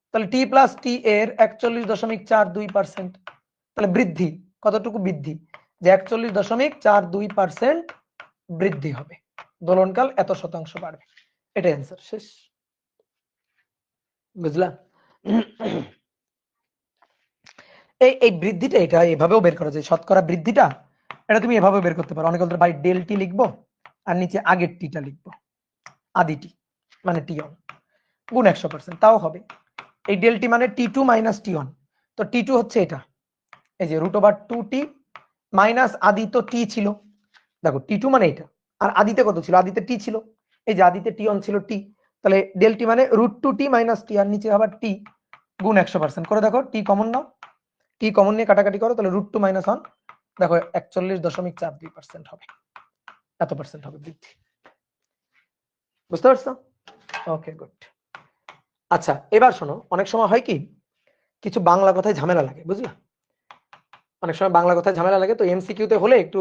তাহলে টি প্লাস টি এর 41.42%। তাহলে বৃদ্ধি কতটুকু? বৃদ্ধি যে 41.42% বৃদ্ধি হবে, দোলনকাল এত শতাংশ বাড়বে। এটা অ্যান্সার, শেষ। বুঝলা? এই বৃদ্ধিটা এটা এভাবেও বের করা যায়, শতকরা বৃদ্ধিটা এটা তুমি এভাবে বের করতে পারো। অনেক বলতে ভাই ডেল টি লিখবো আর নিচে আগের টিটা লিখবো, আদি টি মানে টি অন গুণ 100%, তাও হবে। এই ডেল টি মানে টি টু মাইনাস টি অন, তো টি টু হচ্ছে এটা, এই যে √2t মাইনাস আদি তো টি ছিল, দেখো টি টু মানে এটা, আর আদিতে কত ছিল? আদিতে টি ছিল, এই যে আদিতে টি অন ছিল টি, তাহলে ডেল টি মানে √2t মাইনাস টি, আর নিচে আবার টি গুণ 100% করে দেখো, টি কমন নাও, টি কমন নিয়ে কাটাকাটি করো, তাহলে √2 মাইনাস 1 দেখো 41.42% হবে, এত পার্সেন্ট হবে বৃদ্ধি। বুঝতে পারছো? ওকে, গুড। আচ্ছা, এবার শোনো, অনেক সময় হয় কি কিছু বাংলা কথায় ঝামেলা লাগে, বুঝলা? অনেক সময় বাংলা কথায় ঝামেলা লাগে, তো এমসিকিউতে হলে একটু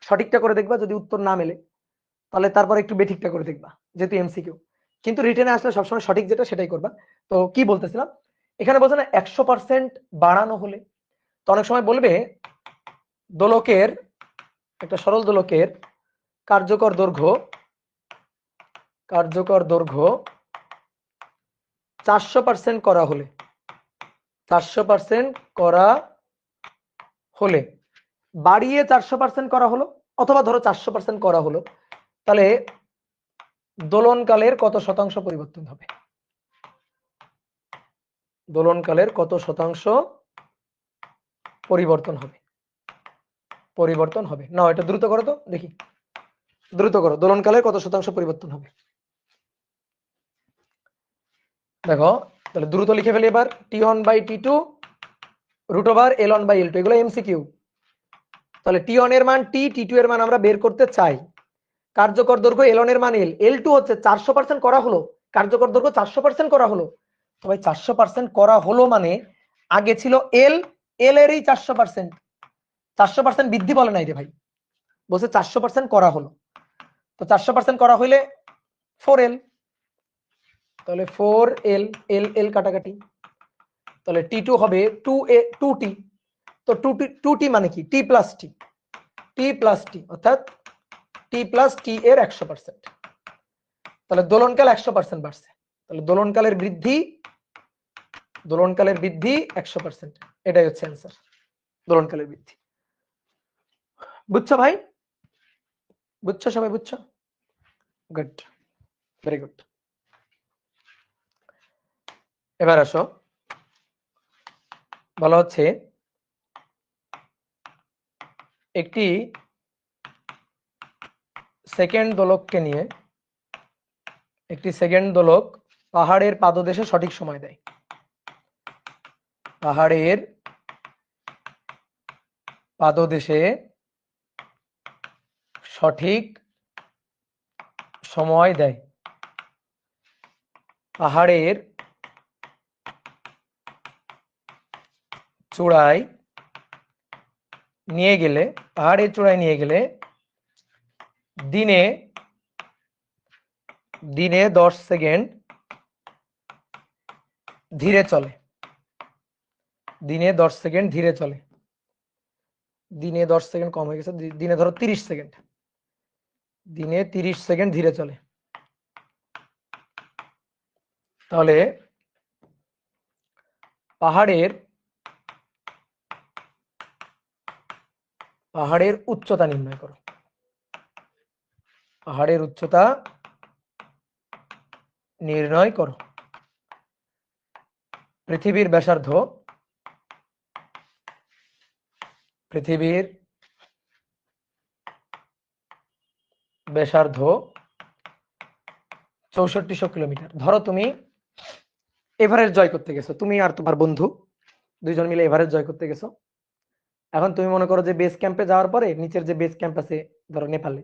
সঠিকটা করে দেখবা, যদি উত্তর না মেলে তাহলে তারপর একটু বেঠিকটা করে দেখবা, যেহেতু এমসিকিউ। কিন্তু রিটেনে আসলে সবসময় সঠিক যেটা সেটাই করবা। তো কি বলতেছিলাম, এখানে বলছে না 100% বাড়ানো হলে, তো অনেক সময় বলবে দোলকের, একটা সরল দোলকের কার্যকর দৈর্ঘ্য 400% করা হলে, 400% করা হলে, বাড়িয়ে 400% করা হলো, অথবা ধরো 400% করা হলো, তাহলে দোলনকালের কত শতাংশ পরিবর্তন হবে? দোলনকালের কত শতাংশ পরিবর্তন হবে? পরিবর্তন হবে না, এটা দ্রুত করো তো দেখি, দ্রুত করো, দোলনকালের কত শতাংশ পরিবর্তন হবে? দেখো, তাহলে দ্রুত লিখে ফেলি এবার, T1/T2 √L1/L2, এগুলো এমসিকিউ। তাহলে T1 এর মান T, T2 এর মান আমরা বের করতে চাই, কার্যকর দৈর্ঘ্য L1 এর মান L, L2 হচ্ছে 400% করা হলো, কার্যকর দৈর্ঘ্য 400% করা হলো। তো ভাই 400% করা হলো মানে আগে ছিল L, L এরই 400%, 400% বৃদ্ধি বলে নাই রে ভাই, বলছে 400% করা হলো। তো 400% করা হইলে 4L, তাহলে 4L, L L কাটাকাটি, তাহলে T2 হবে 2T। তো 2T মানে কি? T plus T, T plus T অর্থাৎ T প্লাস T এর 100%। তাহলে দোলনকাল 100% বাড়ছে, তাহলে দোলনকালের বৃদ্ধি 100%, এটাই হচ্ছে অ্যান্সার, দোলনকালের বৃদ্ধি। বুঝছো ভাই? বুঝছো সবাই? বুঝছো? Good, very good. এবার আসো, বলা হচ্ছে একটি সেকেন্ড দোলককে নিয়ে, একটি সেকেন্ড দোলক পাহাড়ের পাদদেশে সঠিক সময় দেয়, পাহাড়ের পাদদেশে সঠিক সময় দেয়, পাহাড়ের চূড়ায় নিয়ে গেলে, পাহাড়ের চূড়ায় নিয়ে গেলে দিনে 10 সেকেন্ড ধীরে চলে, দিনে 10 সেকেন্ড ধীরে চলে, দিনে 10 সেকেন্ড কম হয়ে গেছে, দিনে ধরো 30 সেকেন্ড, দিনে 30 সেকেন্ড ধীরে চলে। তাহলে পাহাড়ের পাহাড়ের উচ্চতা নির্ণয় করো। পাহাড়ের উচ্চতা নির্ণয় করো। পৃথিবীর ব্যাসার্ধ, পৃথিবীর ব্যাসার্ধ 6400 কিলোমিটার। ধরো তুমি এভারেস্ট জয় করতে গেছো, তুমি আর তোমার বন্ধু দুইজন মিলে এভারেস্ট জয় করতে গেছো। এখন তুমি মনে করো যে বেস ক্যাম্পে যাওয়ার পরে, নিচের যে বেস ক্যাম্প আছে ধরো নেপালে,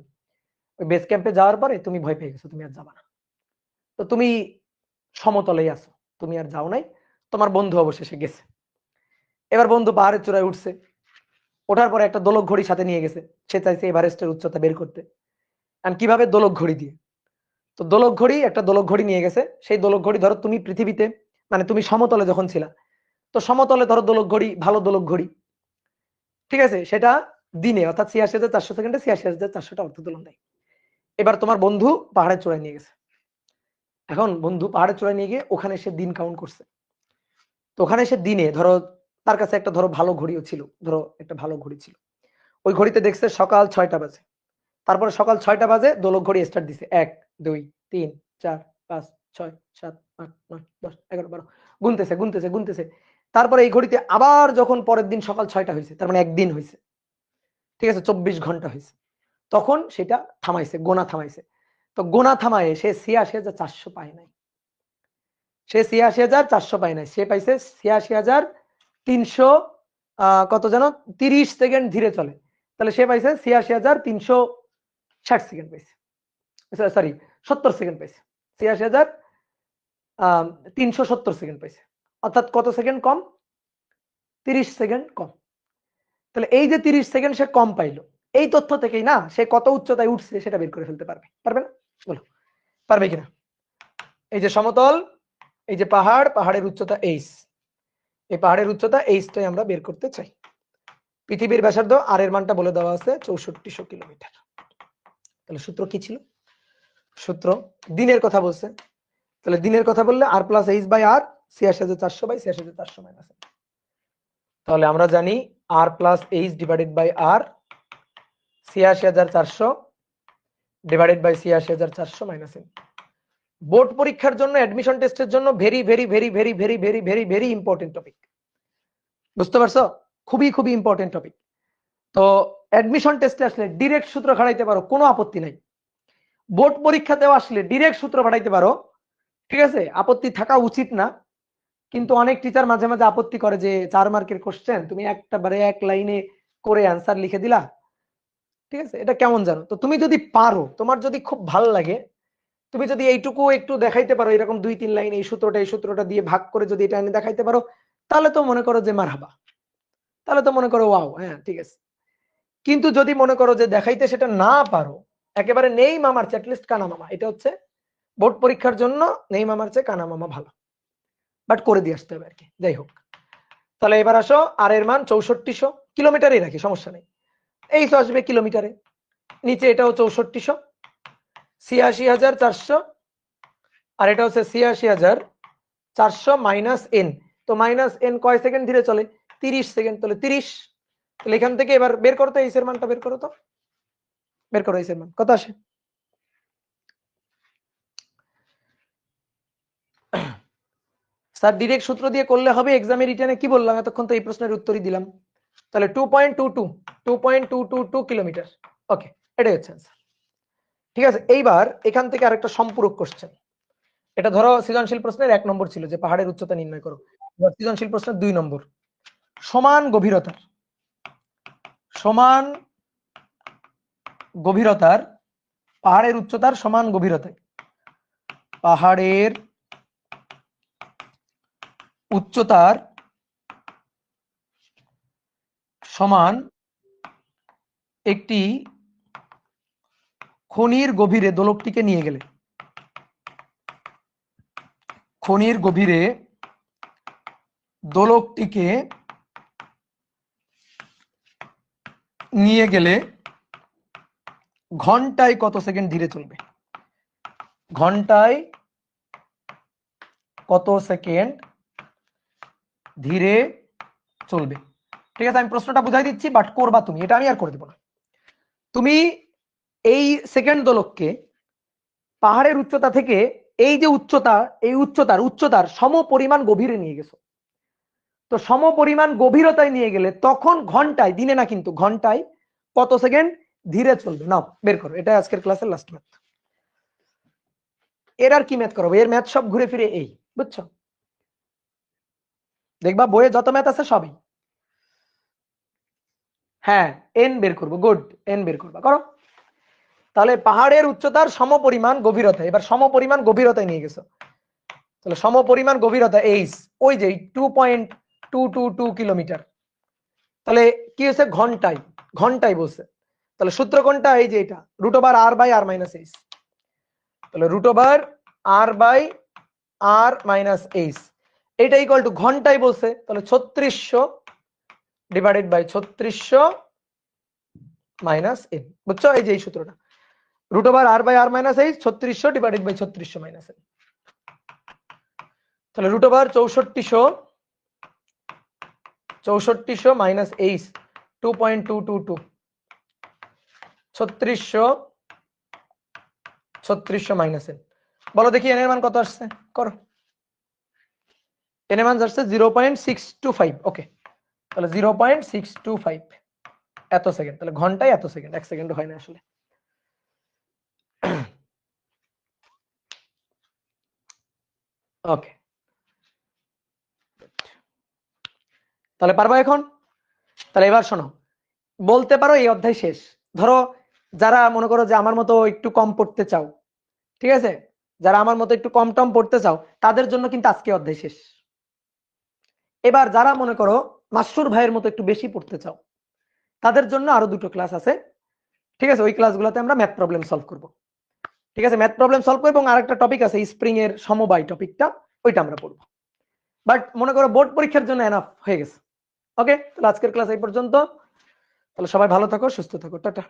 ওই বেস ক্যাম্পে যাওয়ার পরে তুমি ভয় পেয়ে গেছো, তুমি আর যাবা না। তো তুমি সমতলেই আছো, তুমি আর যাও নাই, তোমার বন্ধু অবশেষে গেছে। এবার বন্ধু পাহাড়ের চূড়ায় উঠছে, ওঠার পরে একটা দোলক ঘড়ি সাথে নিয়ে গেছে, সে চাইছে এভারেস্টের উচ্চতা বের করতে। আর কিভাবে? দোলক ঘড়ি দিয়ে। তো দোলক ঘড়ি, একটা দোলক ঘড়ি নিয়ে গেছে, সেই দোলক ঘড়ি ধরো তুমি পৃথিবীতে, মানে তুমি সমতলে যখন ছিলা, তো সমতলে ধরো দোলক ঘড়ি, ভালো দোলক ঘড়ি, ঠিক আছে, সেটা দিনে অর্থাৎ ৮৬,৪০০ সেকেন্ডে ৮৬,৪০০টা অর্থোদোলন দেয়। এবার তোমার বন্ধু পাহাড়ের চূড়ায় নিয়ে গেছে, এখন বন্ধু পাহাড়ের চূড়ায় নিয়ে গিয়ে ওখানে সে দিন কাউন্ট করছে। তো ওখানে সে দিনে ধরো তার কাছে একটা ধরো ভালো ঘড়িও ছিল, ধরো একটা ভালো ঘড়ি ছিল, ওই ঘড়িতে দেখছে সকাল ৬টা বাজে। তারপরে সকাল ৬টা বাজে দোলক ঘড়ি স্টার্ট দিছে, ১ ২ ৩ ৪ ৫ ৬ ৭ ৮ ৯ ১০ ১১ ১২ গুনতেছে গুনতেছে গুনতেছে। তারপরে এই ঘড়িতে আবার যখন পরের দিন সকাল ৬টা হয়েছে, তার মানে একদিন হয়েছে, ঠিক আছে, ২৪ ঘন্টা হয়েছে, তখন সেটা থামাইছে, গোনা থামাইছে। তো গোনা থামায় সে ৮৬,৪০০ পায় নাই, সে ৮৬,৪০০ পায় নাই, সে পাইছে ৮৬,৩০০ কত যেন ৩০ সেকেন্ড ধীরে চলে, তাহলে সে পাইছে ৮৬,৩৬০ সেকেন্ড পাইছে, সরি ৭০ সেকেন্ড পাইছে, ৮৬,৩৭০ সেকেন্ড পাইছে, অর্থাৎ কত সেকেন্ড কম? ৩০ সেকেন্ড কম। তাহলে এই যে ৩০ সেকেন্ড সে কম পাইলো, এই তথ্য থেকেই না সে কত উচ্চতায় উঠছে সেটা বের করে ফেলতে পারবে, পারবে না? বলো পারবে কিনা? এই যে সমতল, এই যে পাহাড়, পাহাড়ের উচ্চতা এইচ, এই পাহাড়ের উচ্চতা এইচটাই আমরা বের করতে চাই। পৃথিবীর ব্যাসার্ধ আর এর মানটা বলে দেওয়া আছে ৬৪০০ কিলোমিটার। তাহলে সূত্র কি ছিল? সূত্র দিনের কথা বলছে, তাহলে দিনের কথা বললে R plus h by R, ৮৬,৪০০ বাই ৮৬,৪০০ মাইনাস। তাহলে আমরা জানি R plus h divided by R, ৮৬,৪০০ ডিভাইডেড বাই ৮৬,৪০০ মাইনাস এন। বোর্ড পরীক্ষার জন্য, অ্যাডমিশন টেস্টের জন্য very very very very very very very very important topic, বুঝতে পারছো? খুবই খুবই ইম্পর্টেন্ট টপিক। তো অ্যাডমিশন টেস্টে আসলে ডিরেক্ট সূত্র খাটাইতে পারো, কোনো আপত্তি নাই। বোর্ড পরীক্ষাতেও আসলে ডিরেক্ট সূত্র খাটাইতে পারো, ঠিক আছে, আপত্তি থাকা উচিত না। কিন্তু অনেক টিচার মাঝে মাঝে আপত্তি করে যে ৪ মার্কের কোশ্চেন তুমি একটা বারে এক লাইনে করে অ্যান্সার লিখে দিলা, ঠিক আছে, এটা কেমন জানো? তো তুমি যদি পারো, তোমার যদি খুব ভালো লাগে, তুমি যদি এইটুকু একটু দেখাইতে পারো, এরকম ২-৩ লাইন এই সূত্রটা দিয়ে ভাগ করে যদি এটা এনে দেখাইতে পারো, তাহলে তো মনে করো যে মারহাবা, তাহলে তো মনে করো ওয়াও, হ্যাঁ ঠিক আছে। কিন্তু যদি মনে করো যে দেখাইতে সেটা না পারো, একেবারে নেই মামার চেয়ে অ্যাটলিস্ট কানা মামা, এটা হচ্ছে বোর্ড পরীক্ষার জন্য নেই মামার চেয়ে কানা মামা ভালো, বাট করে দিয়ে আসতে হবে আর কি। যাই হোক, তাহলে এবার আসো, আর এর মান ৬৪০০, কিলোমিটারেই রাখি, সমস্যা নেই, এই তো আসবে কিলোমিটারে, নিচে এটাও ৬৪০০, ৮৬,৪০০, আর এটা হচ্ছে ৮৬,৪০০ মাইনাস এন। তো মাইনাস এন কয় সেকেন্ড ধীরে চলে? ৩০ সেকেন্ড, তাহলে ৩০। তাহলে এখান থেকে এবার বের করো তো এইচ এর মানটা, বের করো তো, বের করো এইচ এর মান কত আসে। স্যার ডিরেক্ট সূত্র দিয়ে করলে হবে, এক্সামে রিটার্নে কি বললাম এতক্ষণ তো এই প্রশ্নের উত্তরই দিলাম। তাহলে 2.22 কিলোমিটার, ওকে, এটাই হচ্ছে आंसर। ঠিক আছে, এইবার এখান থেকে আরেকটা সম্পূরক কোশ্চেন, এটা ধরো সৃজনশীল প্রশ্নের ১ নম্বর ছিল যে পাহাড়ের উচ্চতা নির্ণয় করো, সৃজনশীল প্রশ্নের ২ নম্বর, সমান গভীরতার পাহাড়ের উচ্চতার সমান গভীরতায়, পাহাড়ের উচ্চতার সমান একটি খনির গভীরে দোলকটিকে নিয়ে গেলে, খনির গভীরে দোলকটিকে নিয়ে গেলে ঘন্টায় কত সেকেন্ড ধীরে চলবে? ঘন্টায় কত সেকেন্ড ধীরে চলবে? ঠিক আছে, আমি প্রশ্নটা বুঝাই দিচ্ছি, বাট করবা তুমি, এটা আমি আর করে দিব না। তুমি এই সেকেন্ড দোলককে পাহাড়ের উচ্চতা থেকে এই যে উচ্চতা, এই উচ্চতার সম পরিমাণ গভীরে নিয়ে গেছো। তো সম পরিমাণ গভীরতায় নিয়ে গেলে তখন ঘন্টায়, দিনে না কিন্তু ঘন্টায় কত সেকেন্ড ধীরে চলবে? নাও বের করো, এটা আজকের ক্লাসের লাস্ট ম্যাথ। এর আর কি ম্যাথ করবো, এর ম্যাথ সব ঘুরে ফিরে এই, বুঝছো? দেখবা বইয়ে যত ম্যাথ আছে সবই। হ্যাঁ, এন বের করবো, গুড, এন বের করবা, করো। তাহলে পাহাড়ের উচ্চতার সমপরিমাণ গভীরতা, এবার সমপরিমাণ গভীরতায় নিয়ে গেছো, তাহলে সমপরিমাণ গভীরতা এইচ, ওই যে 2.222 কিলোমিটার। তাহলে কি হচ্ছে? ঘন্টায়, ঘন্টায় বলছে। তাহলে সূত্র কোনটা? এই যে এটা, root over R by R minus h. তাহলে root over R by R minus h, এটা ইকুয়াল টু ঘন্টায় বলছে, তাহলে 3600 ডিভাইডেড বাই 3600 মাইনাস এন, বুঝছো? এই যে এই সূত্রটা, root over R by R minus h 3600 divided by 3600 minus N. তাহলে root over 6400 minus h 2.222, 3600 minus N. বলো দেখি এন এর মান কত আসছে, করো। এন এর মান আসছে 0.625। ওকে, তাহলে 0.625 এত সেকেন্ড, তাহলে ঘন্টায় এত সেকেন্ড, এক সেকেন্ড হয় না আসলে। ওকে, তাহলে পারবা এখন? তাহলে এবার শোনো, বলতে পারো এই অধ্যায় শেষ। ধরো যারা মনে করো যে আমার মতো একটু কম পড়তে চাও, ঠিক আছে, যারা আমার মতো একটু কম টম পড়তে চাও, তাদের জন্য কিন্তু আজকে অধ্যায় শেষ। এবার যারা মনে করো মাসুর ভাইয়ের মতো একটু বেশি পড়তে চাও, তাদের জন্য আরো দুটো ক্লাস আছে, ঠিক আছে? ওই ক্লাসগুলোতে আমরা ম্যাথ প্রবলেম সলভ করব, ঠিক আছে? ম্যাথ প্রবলেম সলভ করব, এবং আরেকটা টপিক আছে স্প্রিং এর সমবায় টপিকটা, ওইটা আমরা পড়বো। বাট মনে করো বোর্ড পরীক্ষার জন্য এনাফ হয়ে গেছে। ওকে, তাহলে আজকের ক্লাস এই পর্যন্ত। তাহলে সবাই ভালো থাকো, সুস্থ থাকো, টাটা।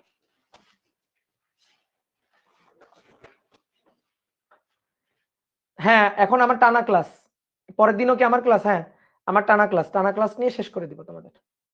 হ্যাঁ, এখন আমার টানা ক্লাস, পরের দিনও কি আমার ক্লাস? হ্যাঁ, আমার টানা ক্লাস নিয়ে শেষ করে দিব তোমাদের।